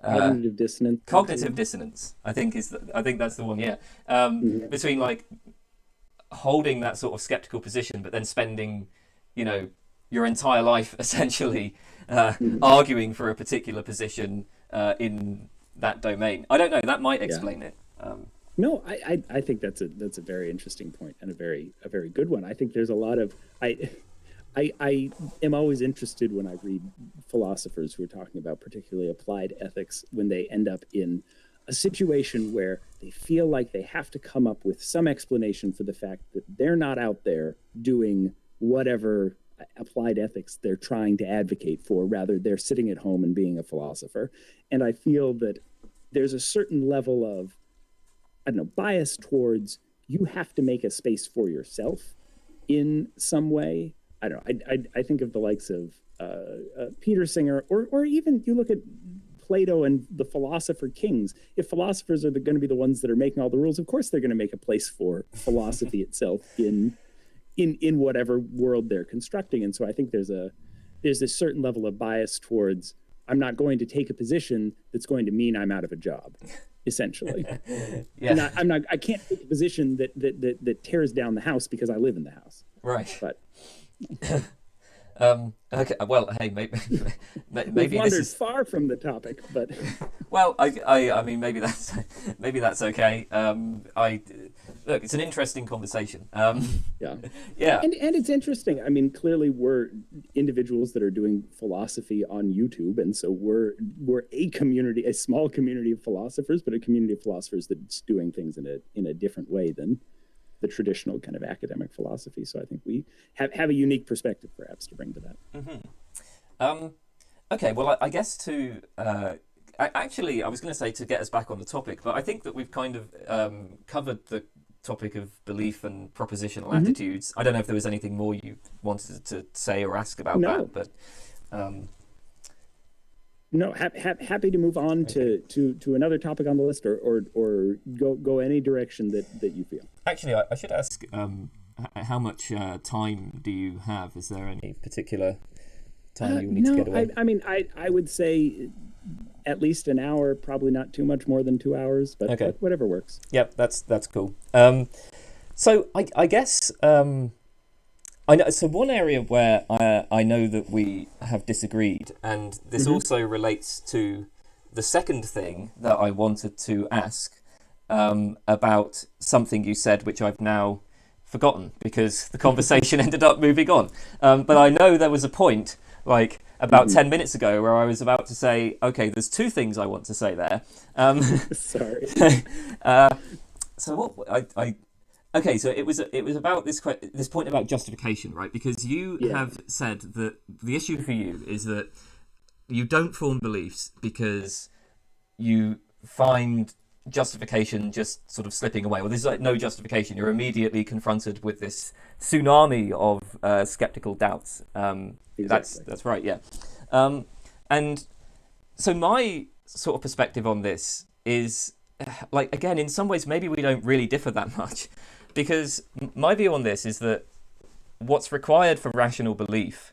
Cognitive dissonance. Cognitive dissonance, I think I think that's the one. Yeah, between like holding that sort of skeptical position, but then spending, you know, your entire life essentially arguing for a particular position in that domain. I don't know. That might explain it. No, I think that's a very interesting point and a very good one. I think there's a lot of I am always interested when I read philosophers who are talking about particularly applied ethics when they end up in a situation where they feel like they have to come up with some explanation for the fact that they're not out there doing whatever applied ethics they're trying to advocate for. Rather, they're sitting at home and being a philosopher. And I feel that there's a certain level of, I don't know, bias towards you have to make a space for yourself in some way. I don't know. I think of the likes of Peter Singer, or even you look at Plato and the philosopher kings. If philosophers are going to be the ones that are making all the rules, of course they're going to make a place for philosophy itself in whatever world they're constructing. And so I think there's this certain level of bias towards, I'm not going to take a position that's going to mean I'm out of a job, essentially. I can't take a position that tears down the house because I live in the house. Right. But okay. Well, hey, maybe we've wandered far from the topic, but well, I mean, maybe that's okay. Look, it's an interesting conversation. Yeah. And it's interesting. I mean, clearly we're individuals that are doing philosophy on YouTube, and so we're a community, a small community of philosophers, but a community of philosophers that's doing things in a different way than the traditional kind of academic philosophy. So I think we have a unique perspective, perhaps, to bring to that. Okay, well, I guess actually, I was going to say to get us back on the topic, but I think that we've kind of covered the topic of belief and propositional attitudes. I don't know if there was anything more you wanted to say or ask about that, but no, happy to move on to another topic on the list, or go any direction that you feel. Actually, I should ask, how much time do you have? Is there any particular time you need to get away? I mean, I would say at least an hour, probably not too much more than 2 hours, but okay. Whatever works. Yep, that's cool. So I guess I know. So one area where I know that we have disagreed, and this also relates to the second thing that I wanted to ask about something you said, which I've now forgotten because the conversation ended up moving on. But I know there was a point, like about 10 minutes ago, where I was about to say, okay, there's two things I want to say there. Sorry. So what okay, so it was about this point about justification, right? Because you have said that the issue for you is that you don't form beliefs because you find justification just sort of slipping away. Well, there's like no justification. You're immediately confronted with this tsunami of skeptical doubts. Exactly. That's right, yeah. And so my sort of perspective on this is, like, again, in some ways, maybe we don't really differ that much, because my view on this is that what's required for rational belief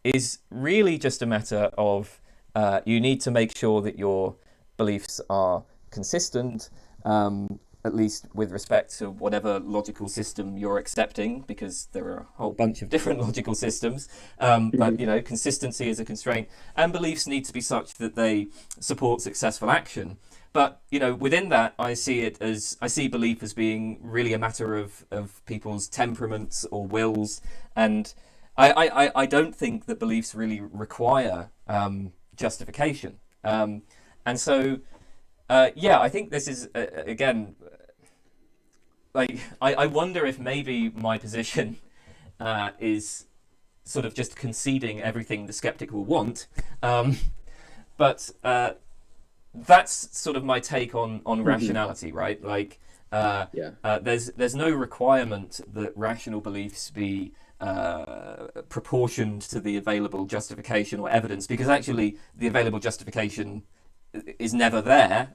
is really just a matter of you need to make sure that your beliefs are consistent, at least with respect to whatever logical system you're accepting, because there are a whole bunch of different logical systems. But, consistency is a constraint, and beliefs need to be such that they support successful action. But, within that, I see belief as being really a matter of people's temperaments or wills. And I don't think that beliefs really require justification. And so, I think this is, again, like, I wonder if maybe my position is sort of just conceding everything the skeptic will want. But that's sort of my take on rationality, right? Like, there's no requirement that rational beliefs be proportioned to the available justification or evidence, because actually the available justification is never there.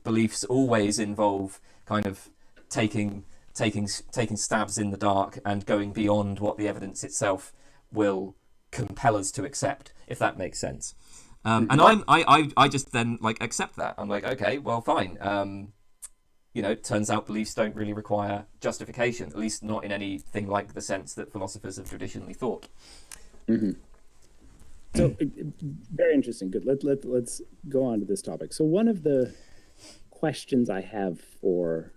Beliefs always involve kind of taking stabs in the dark and going beyond what the evidence itself will compel us to accept, if that makes sense. And I just then like accept that. I'm like, okay, well, fine. Turns out beliefs don't really require justification, at least not in anything like the sense that philosophers have traditionally thought. Mm-hmm. So, very interesting. Good. Let's go on to this topic. So, one of the questions I have for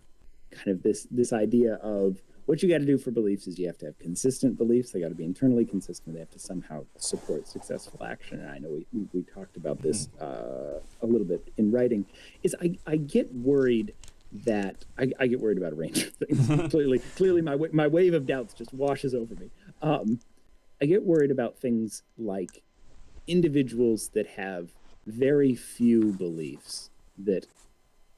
kind of this idea of what you got to do for beliefs is you have to have consistent beliefs. They got to be internally consistent. They have to somehow support successful action. And I know we talked about this a little bit in writing. Is I get worried that I get worried about a range of things. Clearly, my wave of doubts just washes over me. I get worried about things like individuals that have very few beliefs that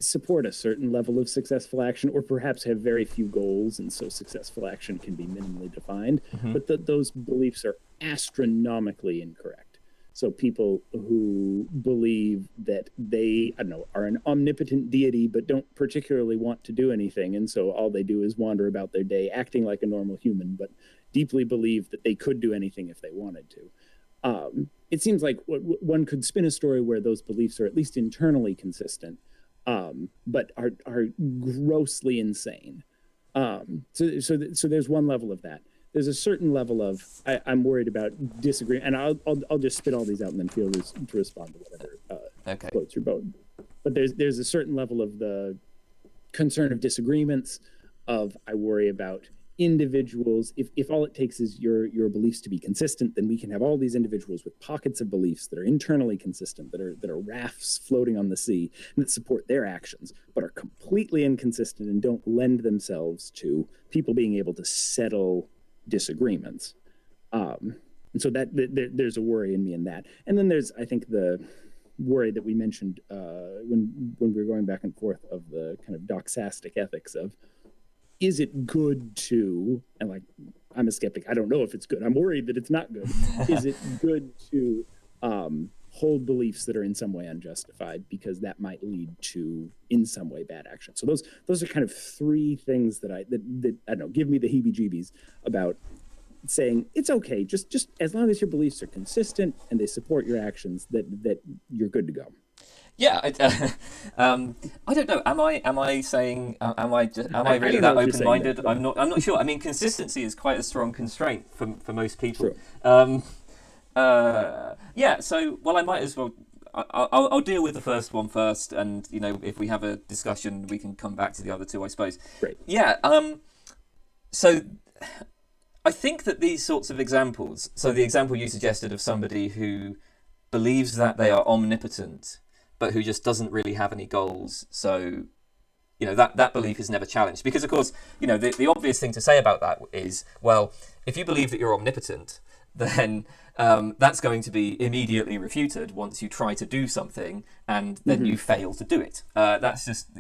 support a certain level of successful action, or perhaps have very few goals, and so successful action can be minimally defined, but those beliefs are astronomically incorrect. So people who believe that they, are an omnipotent deity, but don't particularly want to do anything, and so all they do is wander about their day acting like a normal human, but deeply believe that they could do anything if they wanted to. It seems like one could spin a story where those beliefs are at least internally consistent, but are grossly insane. So there's one level of that. There's a certain level of I'm worried about disagreement, and I'll just spit all these out and then feel to respond to whatever floats your boat. But there's a certain level of the concern of disagreements. Of I worry about individuals. If all it takes is your beliefs to be consistent, then we can have all these individuals with pockets of beliefs that are internally consistent, that are rafts floating on the sea, and that support their actions, but are completely inconsistent and don't lend themselves to people being able to settle disagreements. And so that there's a worry in me in that. And then there's, I think, the worry that we mentioned when we were going back and forth of the kind of doxastic ethics of, is it good to, and like, I'm a skeptic, I don't know if it's good. I'm worried that it's not good. Is it good to hold beliefs that are in some way unjustified, because that might lead to, in some way, bad action? So those are kind of three things that I don't know, give me the heebie-jeebies about saying it's okay, just as long as your beliefs are consistent and they support your actions, that you're good to go. Yeah, I don't know. Am I saying? Am I really that open-minded? I'm not sure. I mean, consistency is quite a strong constraint for most people. True. So I might as well. I'll deal with the first one first, and if we have a discussion, we can come back to the other two, I suppose. Great. Yeah. So I think that these sorts of examples. So the example you suggested of somebody who believes that they are omnipotent, but who just doesn't really have any goals. So, that belief is never challenged. Because, of course, the obvious thing to say about that is, well, if you believe that you're omnipotent, then that's going to be immediately refuted once you try to do something and then you fail to do it. That's just,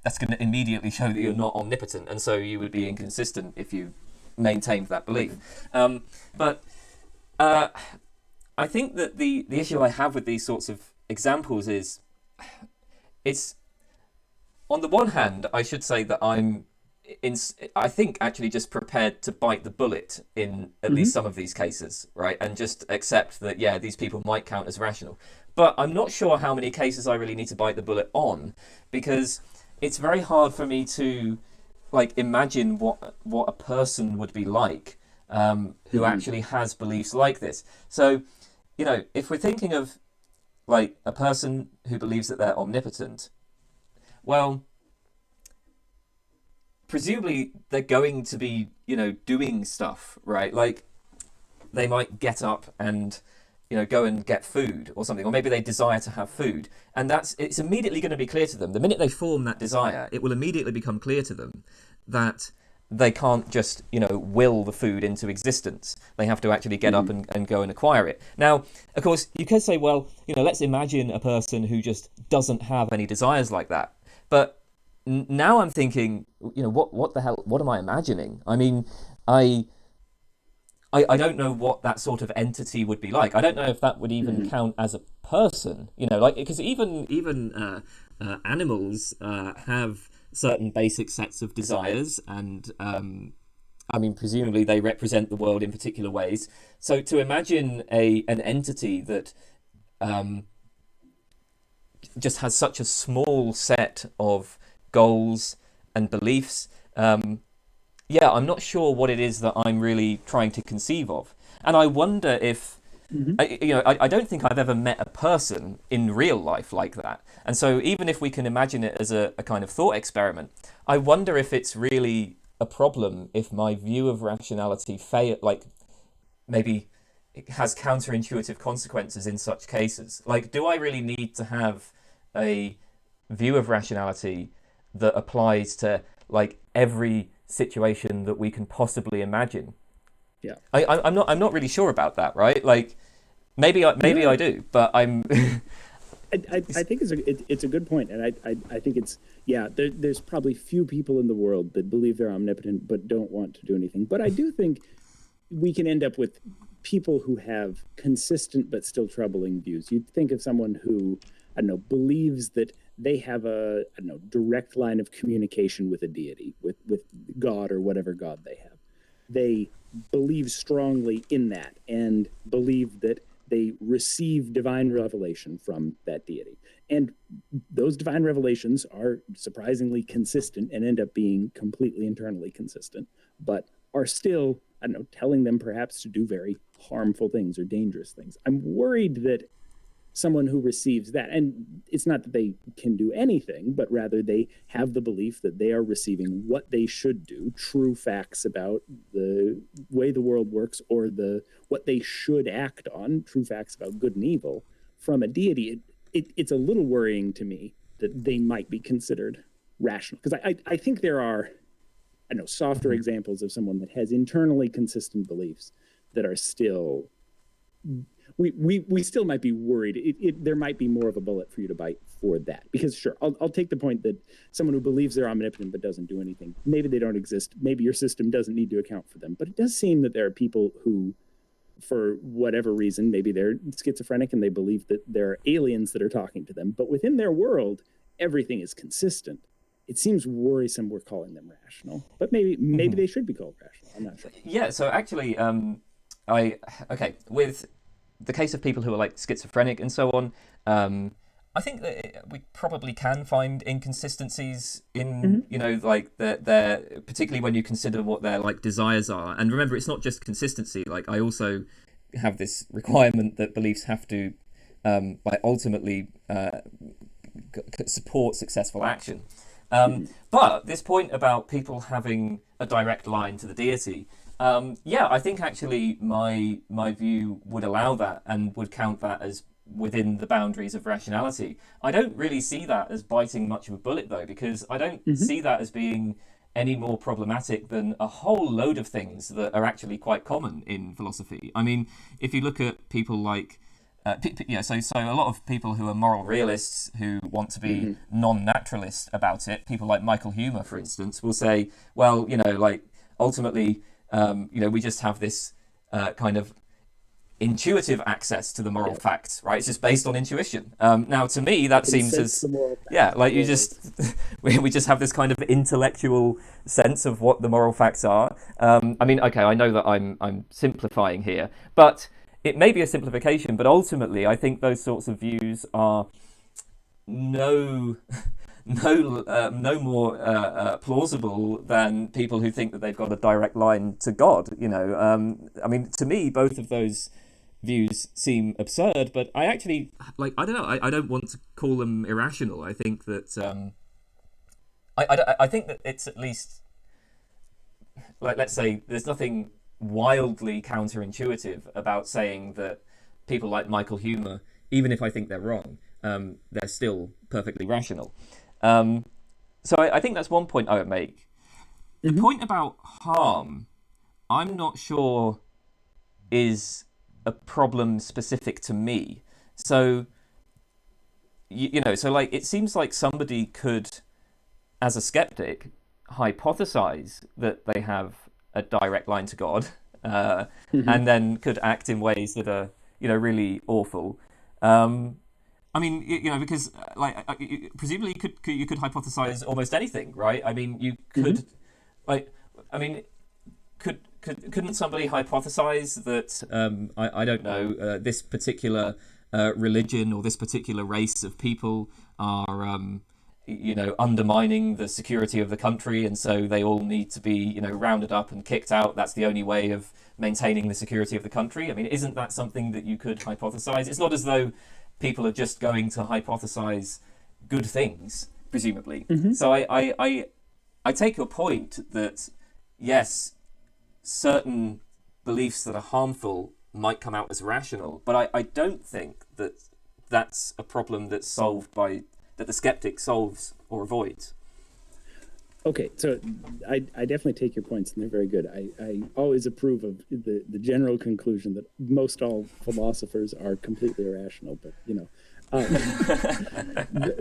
that's going to immediately show that you're not omnipotent. And so you would be inconsistent if you maintained that belief. But I think that the issue I have with these sorts of examples is, it's, on the one hand, I should say that I think actually just prepared to bite the bullet in at least some of these cases, right? And just accept that, yeah, these people might count as rational. But I'm not sure how many cases I really need to bite the bullet on, because it's very hard for me to like imagine what a person would be like who actually has beliefs like this. So, you know, if we're thinking of like a person who believes that they're omnipotent, well, presumably they're going to be, you know, doing stuff, right? Like they might get up and, you know, go and get food or something, or maybe they desire to have food, and it's immediately going to be clear to them. The minute they form that desire, it will immediately become clear to them that they can't just, you know, will the food into existence. They have to actually get up and go and acquire it. Now, of course, you could say, well, you know, let's imagine a person who just doesn't have any desires like that. But now I'm thinking, you know, what the hell, what am I imagining? I mean, I don't know what that sort of entity would be like. I don't know if that would even count as a person, you know, like, because even animals have certain basic sets of desires, and I mean, presumably they represent the world in particular ways. So to imagine an entity that just has such a small set of goals and beliefs, yeah, I'm not sure what it is that I'm really trying to conceive of. And I wonder if, I don't think I've ever met a person in real life like that. And so even if we can imagine it as a kind of thought experiment, I wonder if it's really a problem if my view of rationality maybe it has counterintuitive consequences in such cases. Like, do I really need to have a view of rationality that applies to like every situation that we can possibly imagine? Yeah, I'm not really sure about that, right? Like maybe I do, but I'm. I think it's a good point, and I think it's, yeah, there's probably few people in the world that believe they're omnipotent but don't want to do anything. But I do think we can end up with people who have consistent but still troubling views. You'd think of someone who, I don't know, believes that they have a, I don't know, direct line of communication with a deity, with God or whatever God they have. They believe strongly in that and believe that they receive divine revelation from that deity. And those divine revelations are surprisingly consistent and end up being completely internally consistent, but are still, I don't know, telling them perhaps to do very harmful things or dangerous things. I'm worried that someone who receives that, and it's not that they can do anything, but rather they have the belief that they are receiving what they should do, true facts about the way the world works, or what they should act on, true facts about good and evil, from a deity. It's a little worrying to me that they might be considered rational, because I think there are, I know, softer examples of someone that has internally consistent beliefs that are still, we still might be worried. There might be more of a bullet for you to bite for that, because sure, I'll take the point that someone who believes they're omnipotent but doesn't do anything, maybe they don't exist, maybe your system doesn't need to account for them. But it does seem that there are people who, for whatever reason, maybe they're schizophrenic and they believe that there are aliens that are talking to them, but within their world everything is consistent. It seems worrisome we're calling them rational, but maybe they should be called rational. I'm not sure. Yeah, so actually, with the case of people who are like schizophrenic and so on, I think that we probably can find inconsistencies in, you know, like their particularly when you consider what their like desires are. And remember, it's not just consistency. Like, I also have this requirement that beliefs have to ultimately support successful action. But this point about people having a direct line to the deity, yeah, I think actually my view would allow that and would count that as within the boundaries of rationality. I don't really see that as biting much of a bullet, though, because I don't see that as being any more problematic than a whole load of things that are actually quite common in philosophy. I mean, if you look at people like so a lot of people who are moral realists who want to be non-naturalist about it, people like Michael Humer, for instance, will say, well, you know, like ultimately, you know, we just have this kind of intuitive access to the moral facts, right? It's just based on intuition. Now, to me, that seems as like you just we just have this kind of intellectual sense of what the moral facts are. I mean, okay, I know that I'm simplifying here, but it may be a simplification. But ultimately, I think those sorts of views are no more plausible than people who think that they've got a direct line to God. I mean, to me, both of those views seem absurd, but I actually I don't know. I don't want to call them irrational. I think that I think that it's at least let's say there's nothing wildly counterintuitive about saying that people like Michael Huemer, even if I think they're wrong, they're still perfectly rational. So I think that's one point I would make. The point about harm, I'm not sure is a problem specific to me. So, so like it seems like somebody could, as a skeptic, hypothesize that they have a direct line to God, and then could act in ways that are, really awful. I mean, because presumably you could hypothesize almost anything, right? I mean, you could, couldn't somebody hypothesize that I don't know, this particular religion or this particular race of people are undermining the security of the country, and so they all need to be rounded up and kicked out. That's the only way of maintaining the security of the country. I mean, isn't that something that you could hypothesize? It's not as though people are just going to hypothesize good things, presumably. So I take your point that yes, certain beliefs that are harmful might come out as rational, but I don't think that that's a problem that's solved that the skeptic solves or avoids. Okay, so I definitely take your points, and they're very good. I always approve of the general conclusion that most all philosophers are completely irrational, but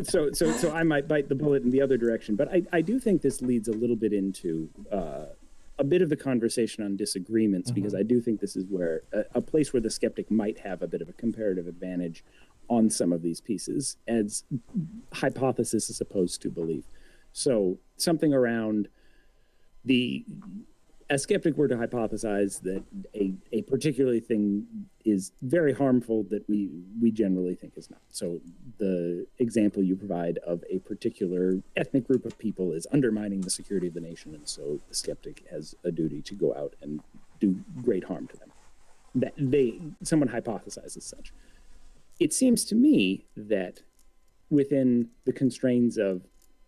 so I might bite the bullet in the other direction. But I do think this leads a little bit into a bit of the conversation on disagreements, because I do think this is where a place where the skeptic might have a bit of a comparative advantage on some of these pieces as hypothesis as opposed to belief. So something around a skeptic were to hypothesize that a particular thing is very harmful that we generally think is not. So the example you provide of a particular ethnic group of people is undermining the security of the nation, and so the skeptic has a duty to go out and do great harm to them. Someone hypothesizes such. It seems to me that within the constraints of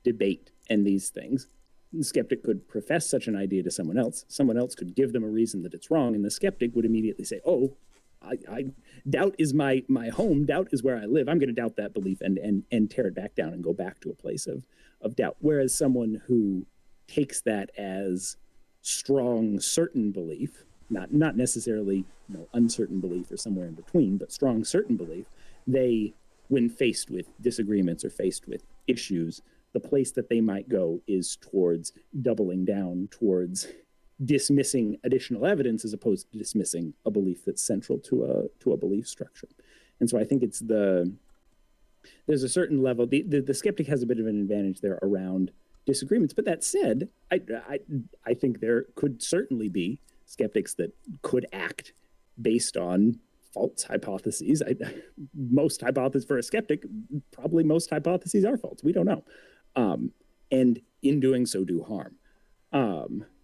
debate and these things, the skeptic could profess such an idea to someone else. Someone else could give them a reason that it's wrong, and the skeptic would immediately say, "Oh, I doubt is my home. Doubt is where I live. I'm going to doubt that belief and tear it back down and go back to a place of doubt." Whereas someone who takes that as strong, certain belief, not necessarily uncertain belief or somewhere in between, but strong, certain belief, they, when faced with disagreements or faced with issues, the place that they might go is towards doubling down, towards dismissing additional evidence as opposed to dismissing a belief that's central to a belief structure. And so I think there's a certain level, the skeptic has a bit of an advantage there around disagreements. But that said, I think there could certainly be skeptics that could act based on false hypotheses. Most hypotheses for a skeptic, probably most hypotheses are false. We don't know. And in doing so do harm.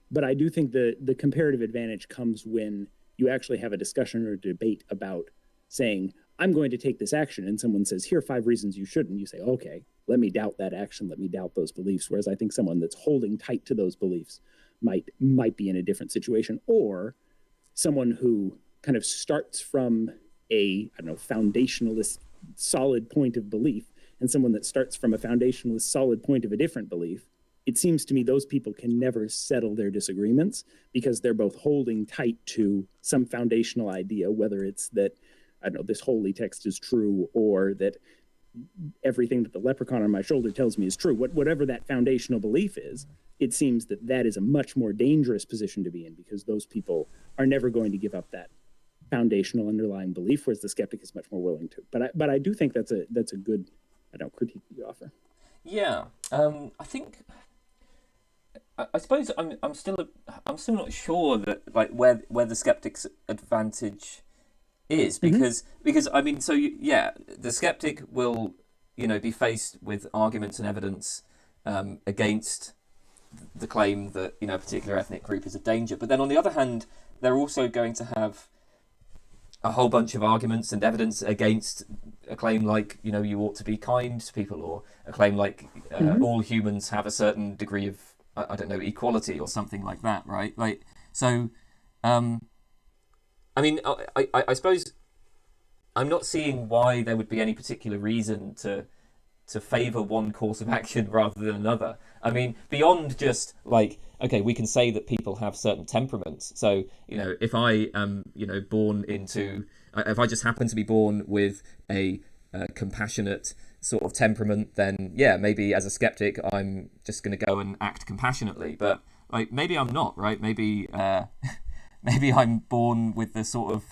But I do think the comparative advantage comes when you actually have a discussion or a debate about saying, I'm going to take this action, and someone says, here are 5 reasons you shouldn't. You say, okay, let me doubt that action. Let me doubt those beliefs. Whereas I think someone that's holding tight to those beliefs might be in a different situation, or someone who kind of starts from a, foundationalist solid point of belief, and someone that starts from a foundationalist solid point of a different belief. It seems to me those people can never settle their disagreements because they're both holding tight to some foundational idea, whether it's that, this holy text is true, or that everything that the leprechaun on my shoulder tells me is true. Whatever that foundational belief is, it seems that is a much more dangerous position to be in, because those people are never going to give up that foundational underlying belief, whereas the skeptic is much more willing to. But I do think that's a good, I don't critique that you offer. Yeah, I think. I suppose I'm still not sure that like where the skeptic's advantage is, because I mean, so yeah, the skeptic will, you know, be faced with arguments and evidence against the claim that, you know, a particular ethnic group is a danger, but then on the other hand, they're also going to have a whole bunch of arguments and evidence against a claim like, you know, you ought to be kind to people, or a claim like all humans have a certain degree of, I don't know, equality or something like that, right? Like, so, I mean, I suppose I'm not seeing why there would be any particular reason to favour one course of action rather than another. I mean, beyond just like, okay, we can say that people have certain temperaments. So, you know, if I am, you know, if I just happen to be born with a compassionate sort of temperament, then yeah, maybe as a skeptic, I'm just going to go and act compassionately. But like, maybe I'm not, right? Maybe maybe I'm born with the sort of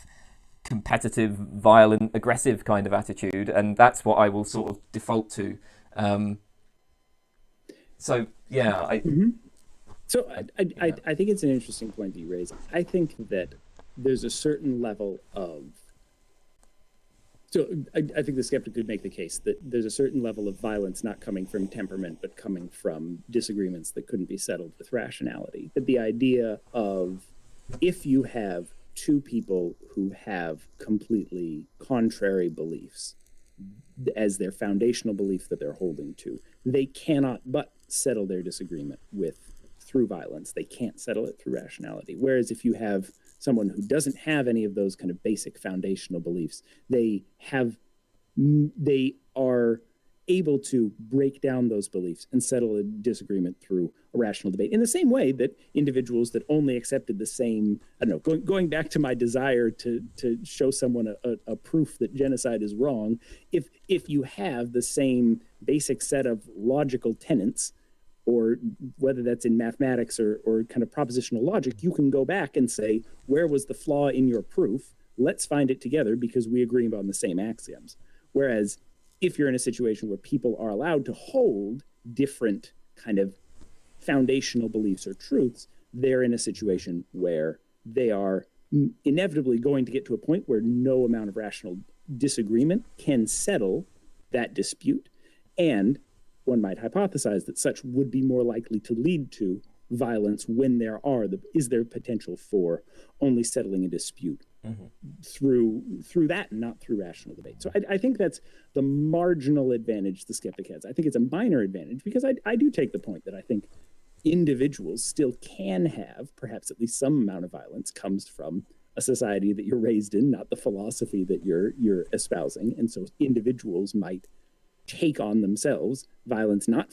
competitive, violent, aggressive kind of attitude, and that's what I will sort of default to. So yeah, So I think it's an interesting point that you raise. I think that there's a certain level of. So I think the skeptic could make the case that there's a certain level of violence not coming from temperament, but coming from disagreements that couldn't be settled with rationality. That the idea of, if you have two people who have completely contrary beliefs as their foundational belief that they're holding to, they cannot but settle their disagreement through violence. They can't settle it through rationality. Whereas if you have someone who doesn't have any of those kind of basic foundational beliefs, they are able to break down those beliefs and settle a disagreement through a rational debate. In the same way that individuals that only accepted the same, I don't know, going back to my desire to show someone a proof that genocide is wrong, if you have the same basic set of logical tenets, or whether that's in mathematics or kind of propositional logic, you can go back and say, where was the flaw in your proof? Let's find it together because we agree on the same axioms. Whereas if you're in a situation where people are allowed to hold different kind of foundational beliefs or truths, they're in a situation where they are inevitably going to get to a point where no amount of rational disagreement can settle that dispute. And one might hypothesize that such would be more likely to lead to violence when there is there potential for only settling a dispute through that and not through rational debate. So I think that's the marginal advantage the skeptic has. I think it's a minor advantage because I do take the point that I think individuals still can have perhaps at least some amount of violence comes from a society that you're raised in, not the philosophy that you're espousing. And so individuals might take on themselves violence not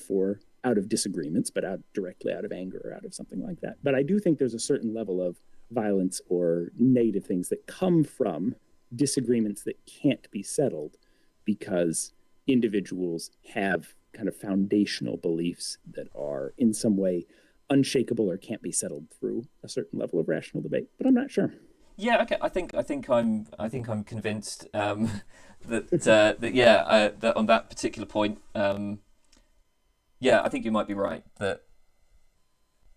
out of disagreements, but directly out of anger or out of something like that. But I do think there's a certain level of violence or negative things that come from disagreements that can't be settled because individuals have kind of foundational beliefs that are in some way unshakable or can't be settled through a certain level of rational debate. But I'm not sure. Yeah, okay. I think I'm convinced that on that particular point, I think you might be right that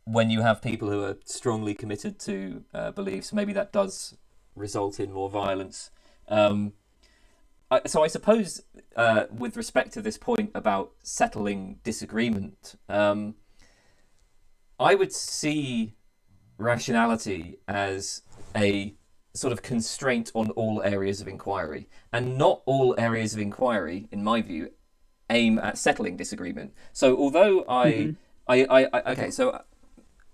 when you have people who are strongly committed to beliefs, maybe that does result in more violence. So I suppose with respect to this point about settling disagreement, I would see rationality as a sort of constraint on all areas of inquiry, and not all areas of inquiry, in my view, aim at settling disagreement. So although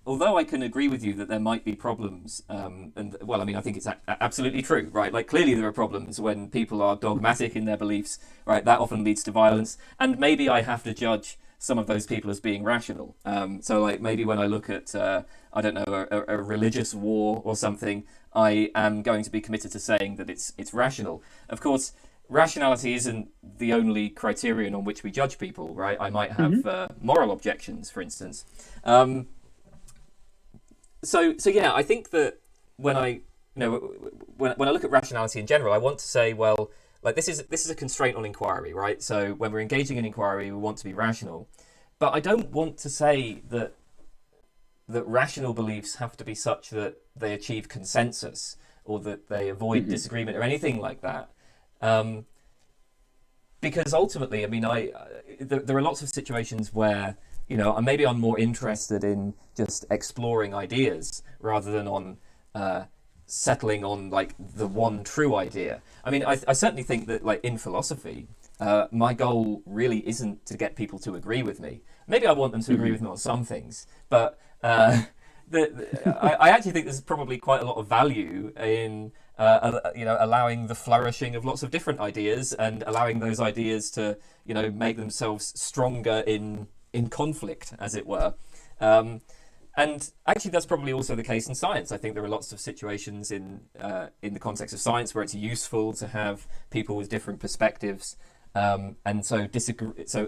although I can agree with you that there might be problems, and well, I mean, I think it's absolutely true, right? Like, clearly there are problems when people are dogmatic in their beliefs, right? That often leads to violence, and maybe I have to judge some of those people as being rational. So, like, maybe when I look at, I don't know, a religious war or something, I am going to be committed to saying that it's rational. Of course, rationality isn't the only criterion on which we judge people, right? I might have moral objections, for instance. So yeah, I think that when I when I look at rationality in general, I want to say, well, like this is a constraint on inquiry, right? So when we're engaging in inquiry, we want to be rational, but I don't want to say that rational beliefs have to be such that they achieve consensus or that they avoid disagreement or anything like that. Because ultimately, I mean, there are lots of situations where, maybe I'm more interested in just exploring ideas rather than on settling on like the one true idea. I mean, I certainly think that like in philosophy, my goal really isn't to get people to agree with me. Maybe I want them to agree with me on some things, but I actually think there's probably quite a lot of value in allowing the flourishing of lots of different ideas and allowing those ideas to make themselves stronger in conflict, as it were. And actually, that's probably also the case in science. I think there are lots of situations in the context of science where it's useful to have people with different perspectives, and so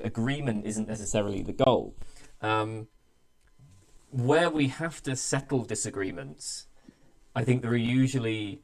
agreement isn't necessarily the goal. Where we have to settle disagreements, I think there are usually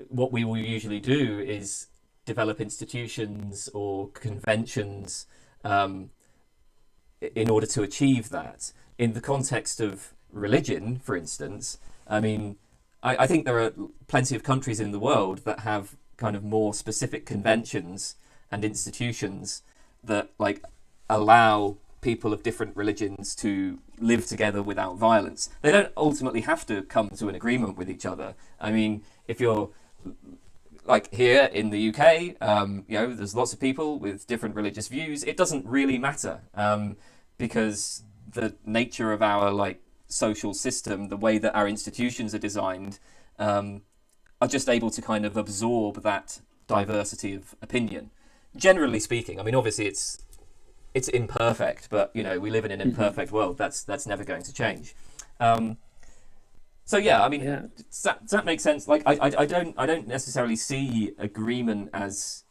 what we will usually do is develop institutions or conventions in order to achieve that. In the context of religion, for instance, I mean, I think there are plenty of countries in the world that have kind of more specific conventions and institutions that like allow people of different religions to live together without violence. They don't ultimately have to come to an agreement with each other. I mean, if you're like here in the UK, there's lots of people with different religious views. It doesn't really matter because the nature of our like social system, the way that our institutions are designed, are just able to kind of absorb that diversity of opinion. Generally speaking, I mean, obviously it's imperfect, but we live in an imperfect world. That's never going to change. So yeah, I mean, does that make sense? Like, I don't necessarily see agreement as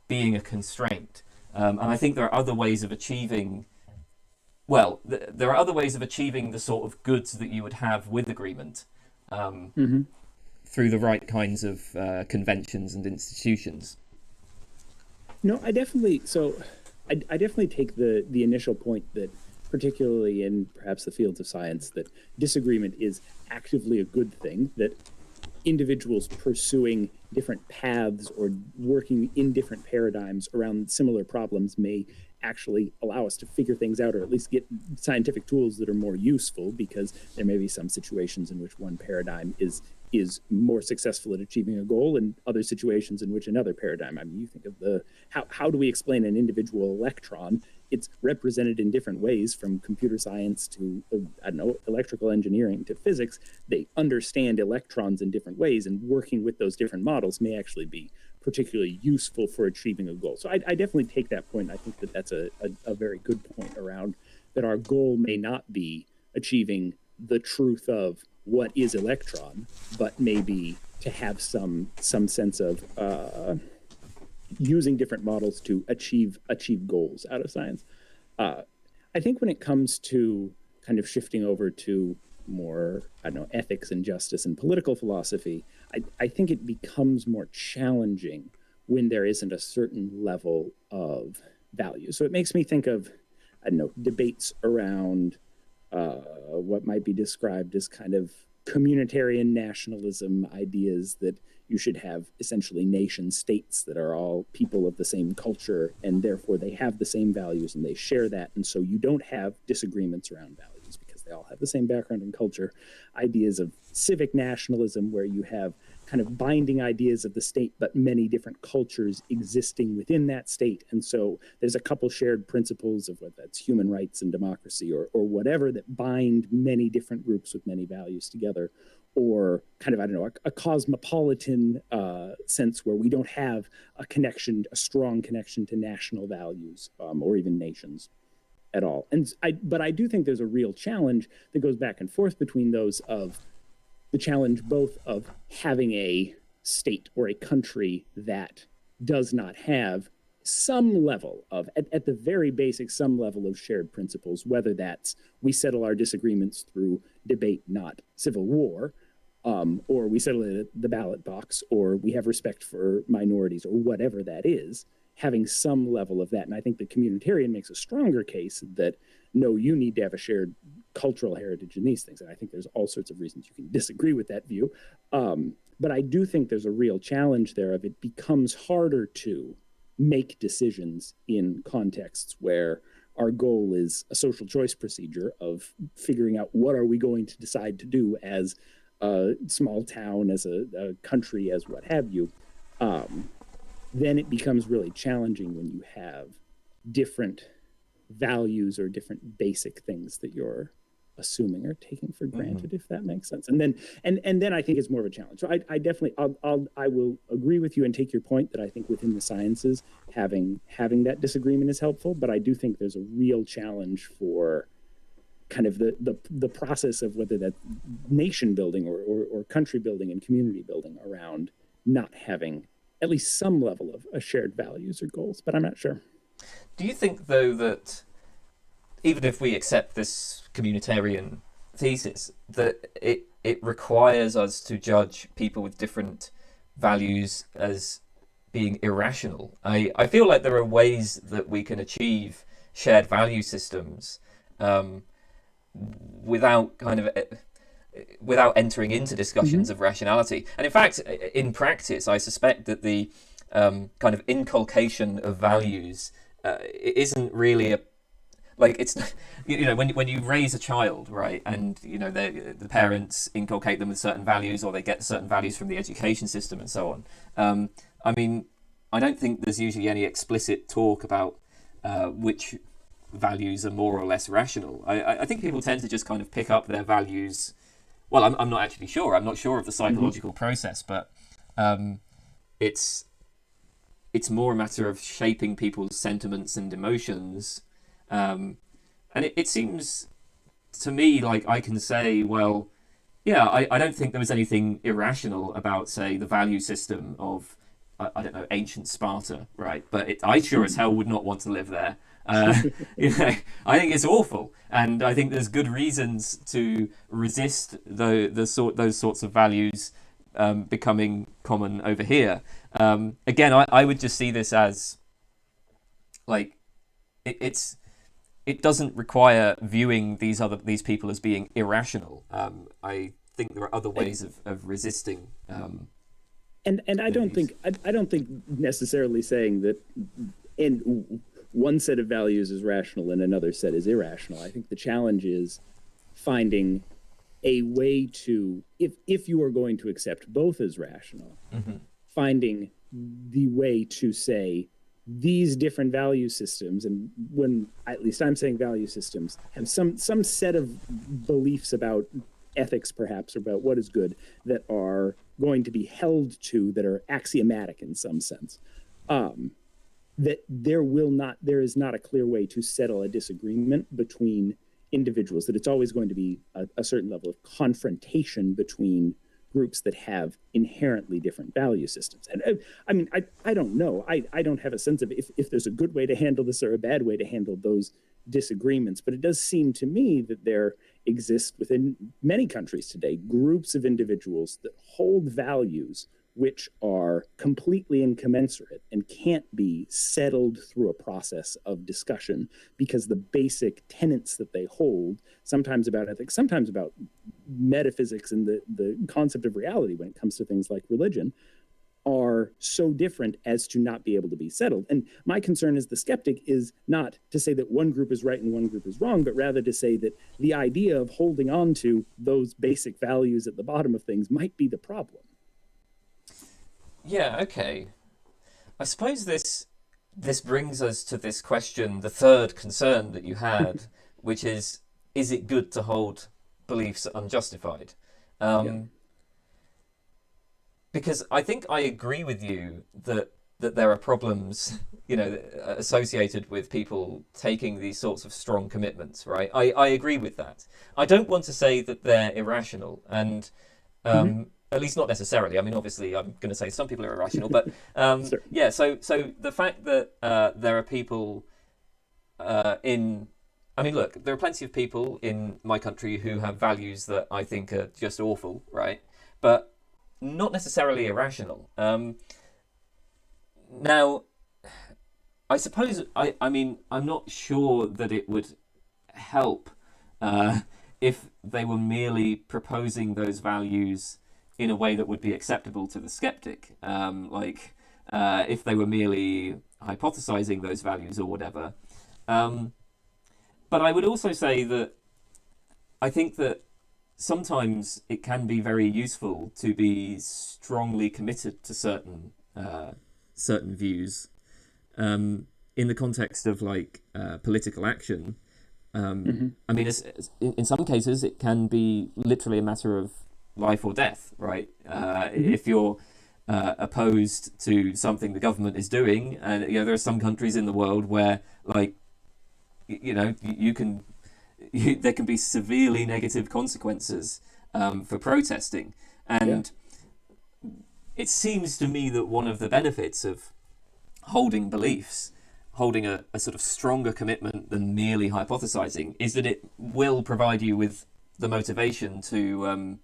being a constraint, and I think there are other ways of achieving. Well, there are other ways of achieving the sort of goods that you would have with agreement through the right kinds of conventions and institutions. No, I definitely take the initial point that, particularly in perhaps the fields of science, that disagreement is actively a good thing, that individuals pursuing different paths or working in different paradigms around similar problems may actually allow us to figure things out, or at least get scientific tools that are more useful, because there may be some situations in which one paradigm is more successful at achieving a goal, and other situations in which another paradigm. I mean, you think of how do we explain an individual electron? It's represented in different ways, from computer science to, electrical engineering to physics. They understand electrons in different ways, and working with those different models may actually be particularly useful for achieving a goal. So I definitely take that point. I think that that's a very good point around that our goal may not be achieving the truth of what is electron, but maybe to have some sense of using different models to achieve goals out of science. I think when it comes to kind of shifting over to more, ethics and justice and political philosophy, I think it becomes more challenging when there isn't a certain level of value. So it makes me think of, debates around what might be described as kind of communitarian nationalism, ideas that you should have essentially nation states that are all people of the same culture, and therefore they have the same values and they share that. And so you don't have disagreements around values because they all have the same background and culture. Ideas of civic nationalism, where you have kind of binding ideas of the state, but many different cultures existing within that state. And so there's a couple shared principles of whether that's human rights and democracy or whatever, that bind many different groups with many values together. Or kind of, a cosmopolitan sense where we don't have a strong connection to national values or even nations at all. But I do think there's a real challenge that goes back and forth between those, of the challenge both of having a state or a country that does not have some level of, at the very basic, some level of shared principles, whether that's we settle our disagreements through debate, not civil war, or we settle it at the ballot box, or we have respect for minorities, or whatever that is, having some level of that. And I think the communitarian makes a stronger case that, no, you need to have a shared cultural heritage in these things. And I think there's all sorts of reasons you can disagree with that view. But I do think there's a real challenge there of it becomes harder to make decisions in contexts where our goal is a social choice procedure of figuring out what are we going to decide to do as a small town, as a country, as what have you. Then it becomes really challenging when you have different values or different basic things that you're assuming or taking for granted, if that makes sense. And then I think it's more of a challenge. So I definitely I will agree with you and take your point that I think within the sciences having that disagreement is helpful, but I do think there's a real challenge for kind of the process of whether that nation building or country building and community building around not having at least some level of shared values or goals, but I'm not sure. Do you think, though, that even if we accept this communitarian thesis, that it requires us to judge people with different values as being irrational? I feel like there are ways that we can achieve shared value systems without entering into discussions of rationality. And in fact, in practice, I suspect that the kind of inculcation of values isn't really it's when you raise a child, right, and the parents inculcate them with certain values, or they get certain values from the education system and so on. I mean, I don't think there's usually any explicit talk about which values are more or less rational. I think people tend to just kind of pick up their values. Well, I'm not actually sure. I'm not sure of the psychological process, but it's more a matter of shaping people's sentiments and emotions. And it seems to me like I can say, well, yeah, I don't think there was anything irrational about, say, the value system of, I don't know, ancient Sparta, right? But I sure as hell would not want to live there. I think it's awful, and I think there's good reasons to resist those sorts of values becoming common over here. Again, I would just see this as like it doesn't require viewing these people as being irrational. I think there are other ways of resisting. And I don't think necessarily saying that in one set of values is rational and another set is irrational. I think the challenge is finding a way to, if you are going to accept both as rational, finding the way to say these different value systems, and when at least I'm saying value systems, have some set of beliefs about ethics, perhaps, or about what is good, that are going to be held to, that are axiomatic in some sense. That there is not a clear way to settle a disagreement between individuals, that it's always going to be a certain level of confrontation between groups that have inherently different value systems. And I mean, I don't know. I don't have a sense of if there's a good way to handle this or a bad way to handle those disagreements, but it does seem to me that there exist within many countries today groups of individuals that hold values which are completely incommensurate and can't be settled through a process of discussion, because the basic tenets that they hold, sometimes about ethics, sometimes about metaphysics and the concept of reality when it comes to things like religion, are so different as to not be able to be settled. And my concern as the skeptic is not to say that one group is right and one group is wrong, but rather to say that the idea of holding on to those basic values at the bottom of things might be the problem. Yeah, okay. I suppose this brings us to this question, the third concern that you had, which is it good to hold beliefs unjustified? Because I think I agree with you that there are problems, associated with people taking these sorts of strong commitments, right? I agree with that. I don't want to say that they're irrational, and at least not necessarily. I mean, obviously, I'm going to say some people are irrational, but yeah. So the fact that there are people I mean, there are plenty of people in my country who have values that I think are just awful, right? but not necessarily irrational. Now, I suppose, I mean, I'm not sure that it would help if they were merely proposing those values in a way that would be acceptable to the skeptic. If they were merely hypothesizing those values or whatever. But I would also say that I think that sometimes it can be very useful to be strongly committed to certain views in the context of political action. I mean, in some cases, it can be literally a matter of life or death, right? If you're opposed to something the government is doing, and there are some countries in the world where, there can be severely negative consequences for protesting, and it seems to me that one of the benefits of holding beliefs, holding a sort of stronger commitment than merely hypothesizing, is that it will provide you with the motivation to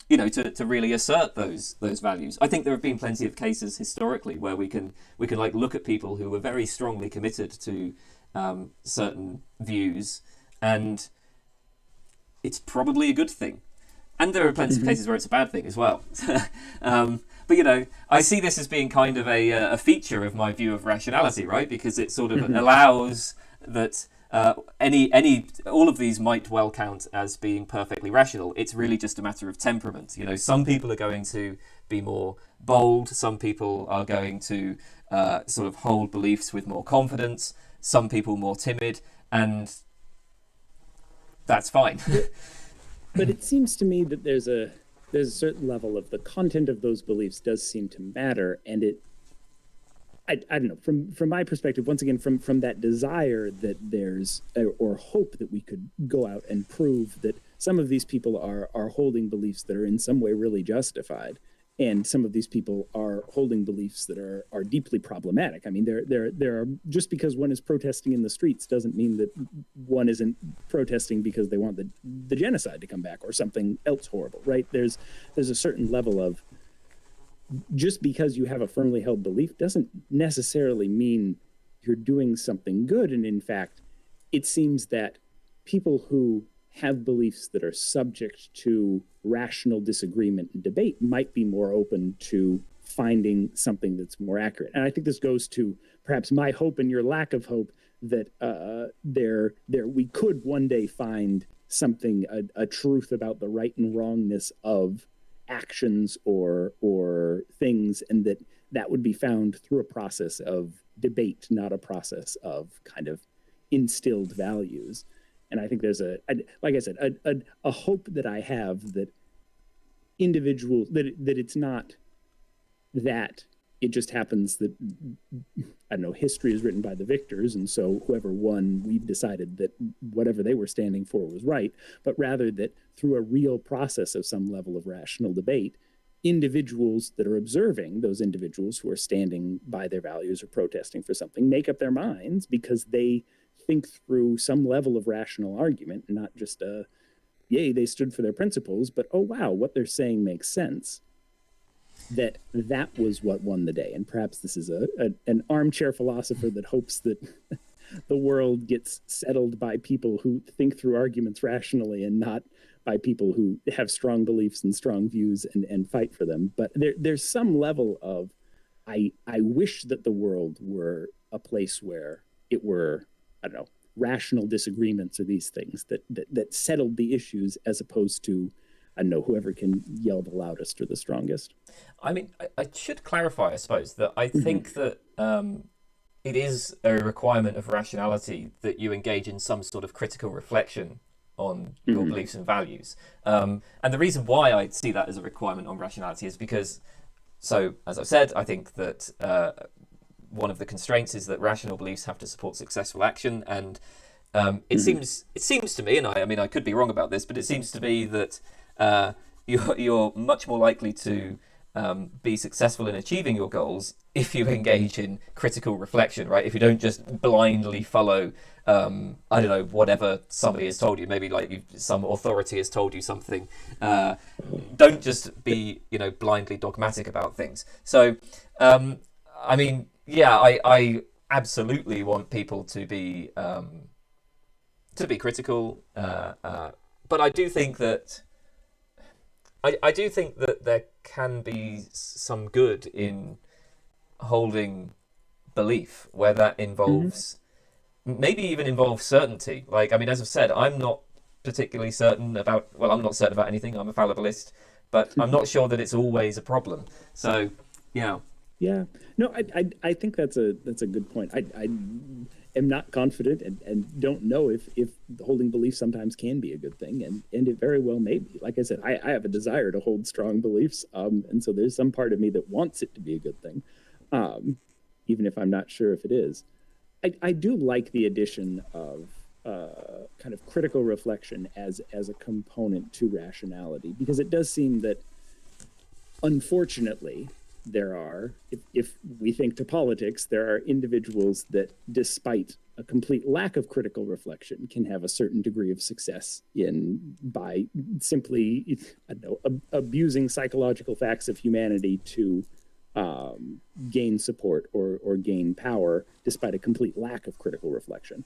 to really assert those values. I think there have been plenty of cases historically where we can look at people who were very strongly committed to certain views, and it's probably a good thing. And there are plenty of cases where it's a bad thing as well. But I see this as being kind of a feature of my view of rationality, right? Because it sort of allows that all of these might well count as being perfectly rational. It's really just a matter of temperament. Some people are going to be more bold. Some people are going to sort of hold beliefs with more confidence. Some people more timid, and that's fine. But it seems to me that there's a certain level of the content of those beliefs does seem to matter, and I don't know, from my perspective, once again, from that desire that there's or hope that we could go out and prove that some of these people are holding beliefs that are in some way really justified, and some of these people are holding beliefs that are deeply problematic. I mean, there are, just because one is protesting in the streets doesn't mean that one isn't protesting because they want the genocide to come back or something else horrible, right? There's a certain level of, just because you have a firmly held belief doesn't necessarily mean you're doing something good. And in fact, it seems that people who have beliefs that are subject to rational disagreement and debate might be more open to finding something that's more accurate. And I think this goes to perhaps my hope and your lack of hope that we could one day find something, a truth about the right and wrongness of actions or things, and that would be found through a process of debate, not a process of kind of instilled values. And I think there's like I said, a hope that I have that individuals, that it's not that it just happens that, I don't know, history is written by the victors, and so whoever won, we've decided that whatever they were standing for was right, but rather that through a real process of some level of rational debate, individuals that are observing, those individuals who are standing by their values or protesting for something, make up their minds because they think through some level of rational argument, and not just yay, they stood for their principles, but oh wow, what they're saying makes sense. That was what won the day. And perhaps this is an armchair philosopher that hopes that the world gets settled by people who think through arguments rationally and not by people who have strong beliefs and strong views and fight for them. But there's some level of, I wish that the world were a place where it were, I don't know, rational disagreements or these things that settled the issues, as opposed to, I don't know, whoever can yell the loudest or the strongest. I mean, I should clarify, I suppose, that I think that it is a requirement of rationality that you engage in some sort of critical reflection on your beliefs and values. And the reason why I see that as a requirement on rationality is because, so as I've said, I think that one of the constraints is that rational beliefs have to support successful action, and it seems to me, and I mean I could be wrong about this, but it seems to me that you're much more likely to be successful in achieving your goals if you engage in critical reflection, right? If you don't just blindly follow, I don't know, whatever somebody has told you, maybe like some authority has told you something. Don't just be, blindly dogmatic about things. So, I mean, yeah, I absolutely want people to be critical, but I do think that there can be some good in holding belief where that involves maybe even involves certainty. Like, I mean, as I've said, I'm not particularly certain about, well, I'm not certain about anything. I'm a fallibilist, but I'm not sure that it's always a problem. So, yeah. Yeah. No, I think that's a good point. I am not confident and don't know if holding belief sometimes can be a good thing, and it very well may be. Like I said, I have a desire to hold strong beliefs, and so there's some part of me that wants it to be a good thing, even if I'm not sure if it is. I do like the addition of kind of critical reflection as a component to rationality, because it does seem that, unfortunately, there are, if we think to politics, there are individuals that, despite a complete lack of critical reflection, can have a certain degree of success by simply, I don't know, abusing psychological facts of humanity to gain support or gain power, despite a complete lack of critical reflection.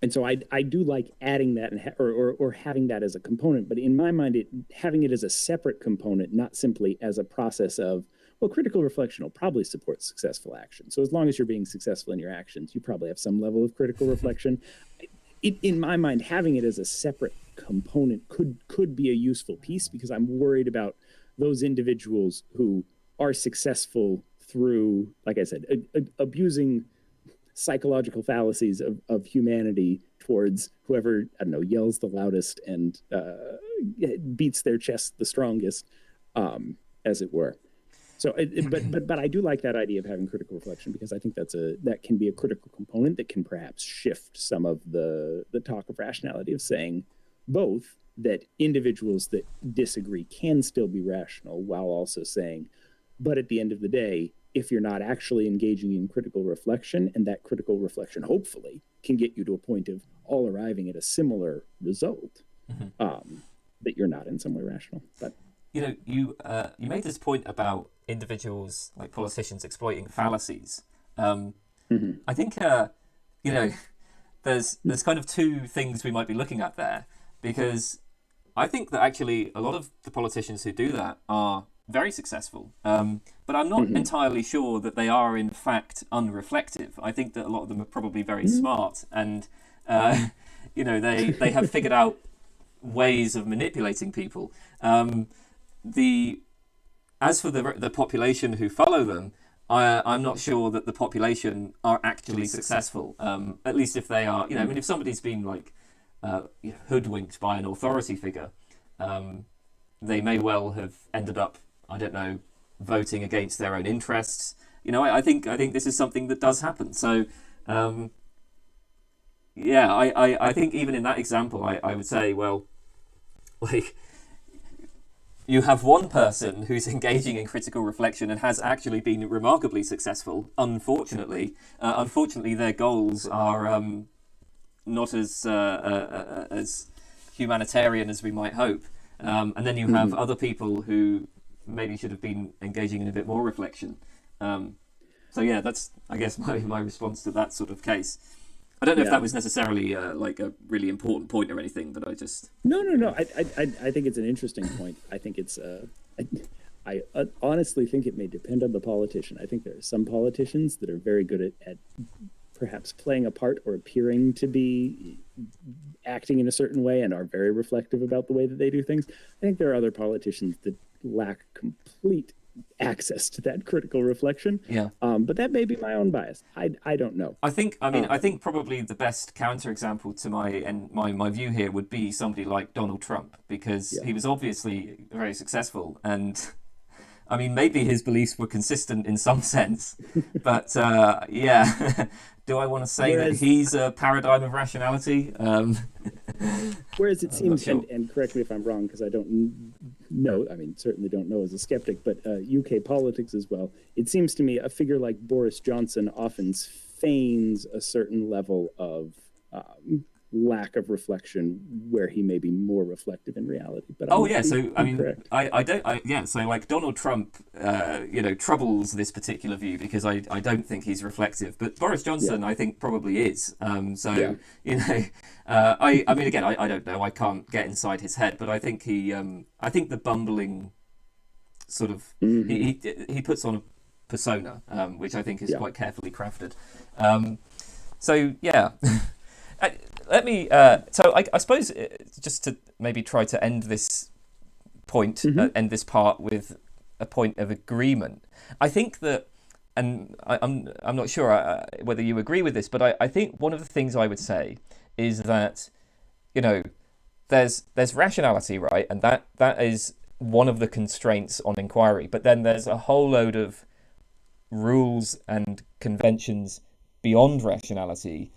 And so I do like adding that or having that as a component, but in my mind, having it as a separate component, not simply as a process of, well, critical reflection will probably support successful action. So as long as you're being successful in your actions, you probably have some level of critical reflection. In my mind, having it as a separate component could be a useful piece, because I'm worried about those individuals who are successful through, like I said, abusing psychological fallacies of humanity towards whoever, I don't know, yells the loudest and beats their chest the strongest, as it were. So, but I do like that idea of having critical reflection, because I think that can be a critical component that can perhaps shift some of the talk of rationality, of saying both that individuals that disagree can still be rational, while also saying, but at the end of the day, if you're not actually engaging in critical reflection, and that critical reflection hopefully can get you to a point of all arriving at a similar result, that you're not in some way rational. But you made this point about individuals, like politicians, exploiting fallacies. I think there's kind of two things we might be looking at there, because I think that actually a lot of the politicians who do that are very successful, but I'm not entirely sure that they are in fact unreflective. I think that a lot of them are probably very smart, and they have figured out ways of manipulating people. As for the population who follow them, I'm not sure that the population are actually successful. At least if they are, if somebody's been like hoodwinked by an authority figure, they may well have ended up, I don't know, voting against their own interests. I think this is something that does happen. So, I think even in that example, I would say, well, like, you have one person who's engaging in critical reflection and has actually been remarkably successful. Unfortunately, their goals are not as humanitarian as we might hope. And then you have other people who maybe should have been engaging in a bit more reflection. So yeah, that's, I guess, my response to that sort of case. I don't know if that was necessarily like a really important point or anything, but I just... No. I think it's an interesting point. I think it's... I honestly think it may depend on the politician. I think there are some politicians that are very good at perhaps playing a part or appearing to be acting in a certain way and are very reflective about the way that they do things. I think there are other politicians that lack complete access to that critical reflection. Yeah. But that may be my own bias. I don't know. I think probably the best counterexample to my view here would be somebody like Donald Trump, because he was obviously very successful, and I mean, maybe his beliefs were consistent in some sense, but do I want to say that he's a paradigm of rationality? Whereas it seems, sure. and correct me if I'm wrong, because I don't know, I mean, certainly don't know as a skeptic, but UK politics as well. It seems to me a figure like Boris Johnson often feigns a certain level of lack of reflection where he may be more reflective in reality. But Oh yeah, so I mean, correct. So like Donald Trump, troubles this particular view because I don't think he's reflective, but Boris Johnson I think probably is. I mean again I don't know, I can't get inside his head, but I think I think the bumbling sort of he puts on a persona, which I think is quite carefully crafted. So yeah. Let me. So I suppose just to maybe try to end this point, end this part with a point of agreement. I think that, and I'm not sure whether you agree with this, but I think one of the things I would say is that, there's rationality, right, and that is one of the constraints on inquiry. But then there's a whole load of rules and conventions beyond rationality.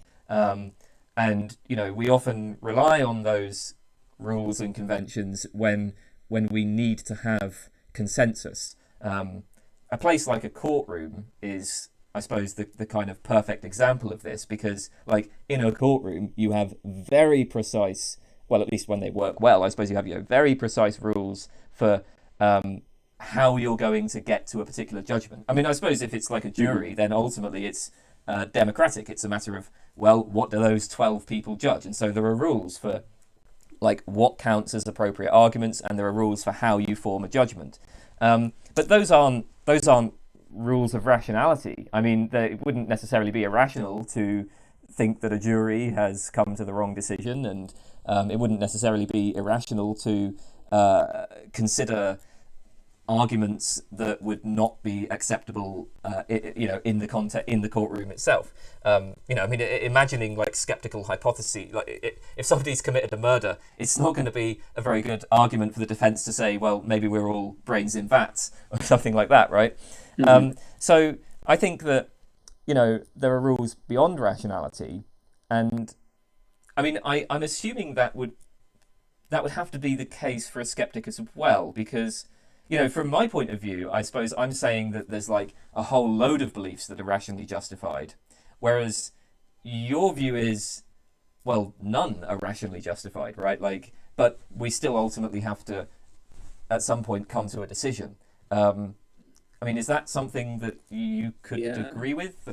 And we often rely on those rules and conventions when we need to have consensus. A place like a courtroom is, I suppose, the kind of perfect example of this, because like in a courtroom you have very precise, well, at least when they work well, I suppose you have very precise rules for how you're going to get to a particular judgment. I mean, I suppose if it's like a jury, then ultimately it's democratic. It's a matter of, well, what do those 12 people judge? And so there are rules for like what counts as appropriate arguments, and there are rules for how you form a judgment. But those aren't rules of rationality. I mean, it wouldn't necessarily be irrational to think that a jury has come to the wrong decision, and it wouldn't necessarily be irrational to consider arguments that would not be acceptable, in the courtroom itself. I mean, imagining like skeptical hypothesis, like if somebody's committed a murder, it's not going to be a very good argument for the defense to say, well, maybe we're all brains in vats or something like that, right? So I think that there are rules beyond rationality, and I mean, I'm assuming that would have to be the case for a skeptic as well, because from my point of view, I suppose I'm saying that there's like a whole load of beliefs that are rationally justified, whereas your view is, well, none are rationally justified, right? Like, but we still ultimately have to, at some point, come to a decision. I mean, is that something that you could agree with?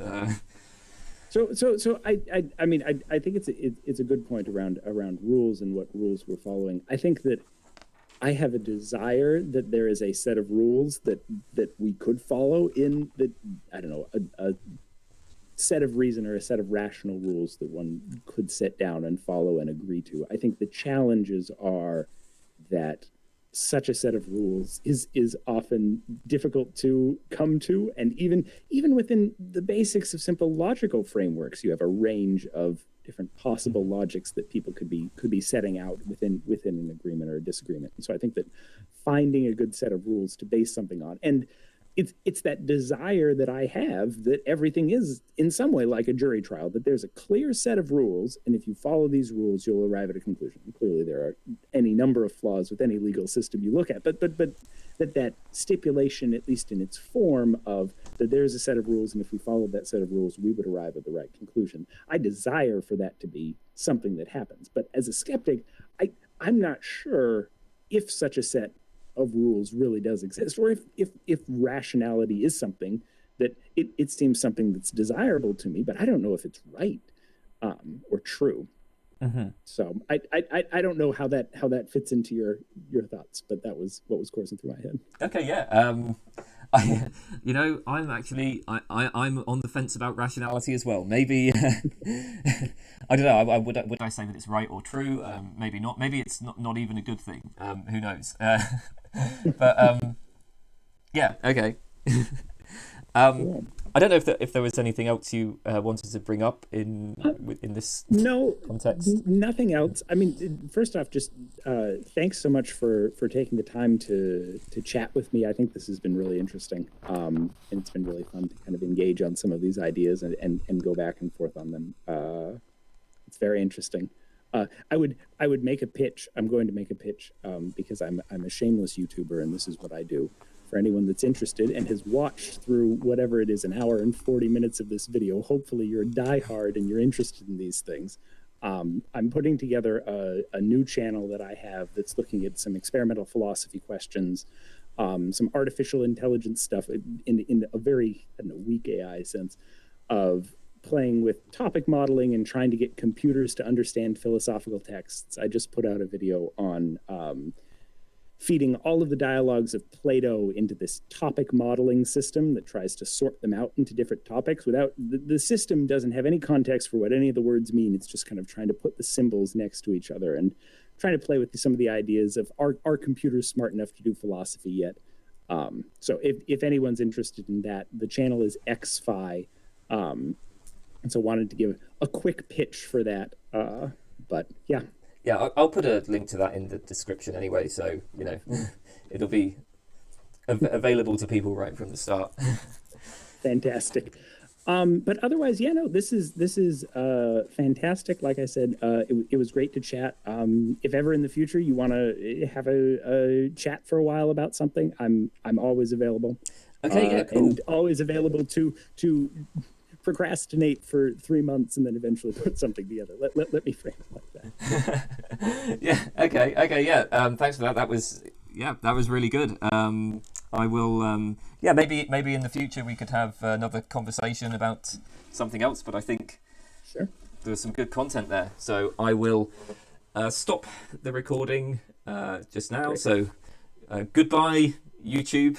So I mean, I think it's a good point around rules and what rules we're following. I think that I have a desire that there is a set of rules that we could follow in the, I don't know, a set of reason or a set of rational rules that one could sit down and follow and agree to. I think the challenges are that such a set of rules is often difficult to come to, and even within the basics of simple logical frameworks, you have a range of different possible logics that people could be setting out within an agreement or a disagreement. And so I think that finding a good set of rules to base something on, and it's that desire that I have that everything is in some way like a jury trial, that there's a clear set of rules, and if you follow these rules, you'll arrive at a conclusion. And clearly, there are any number of flaws with any legal system you look at, but that stipulation, at least in its form, of that there's a set of rules, and if we followed that set of rules, we would arrive at the right conclusion. I desire for that to be something that happens, but as a skeptic, I'm not sure if such a set of rules really does exist, or if rationality is something that it seems something that's desirable to me, but I don't know if it's right or true. So I don't know how that fits into your thoughts, but that was what was coursing through my head. Okay, yeah. I'm actually I'm on the fence about rationality as well. Maybe I don't know. Would I say that it's right or true? Maybe not. Maybe it's not even a good thing. Who knows? But yeah. Okay. Cool. I don't know if there was anything else you wanted to bring up in this context. Nothing else. I mean, first off, just thanks so much for taking the time to chat with me. I think this has been really interesting, and it's been really fun to kind of engage on some of these ideas and go back and forth on them. It's very interesting. I would make a pitch. I'm going to make a pitch because I'm a shameless YouTuber, and this is what I do. For anyone that's interested and has watched through whatever it is, an hour and 40 minutes of this video, hopefully you're a diehard and you're interested in these things. I'm putting together a new channel that I have that's looking at some experimental philosophy questions, some artificial intelligence stuff in a very, I don't know, weak AI sense of playing with topic modeling and trying to get computers to understand philosophical texts. I just put out a video on feeding all of the dialogues of Plato into this topic modeling system that tries to sort them out into different topics without the system doesn't have any context for what any of the words mean. It's just kind of trying to put the symbols next to each other and trying to play with some of the ideas of are computers smart enough to do philosophy yet? So if anyone's interested in that, the channel is xfi. And so wanted to give a quick pitch for that. But yeah. Yeah, I'll put a link to that in the description anyway, so, you know, it'll be available to people right from the start. Fantastic. But otherwise, yeah, no, this is fantastic. Like I said, it was great to chat. If ever in the future you want to have a chat for a while about something, I'm always available. Okay, yeah, cool. And always available to procrastinate for 3 months and then eventually put something together. Let me frame it like that. Yeah. Okay. Yeah. Thanks for that. That was really good. I will. Yeah. Maybe in the future we could have another conversation about something else. But I think sure there was some good content there. So I will stop the recording just now. Great. So goodbye, YouTube.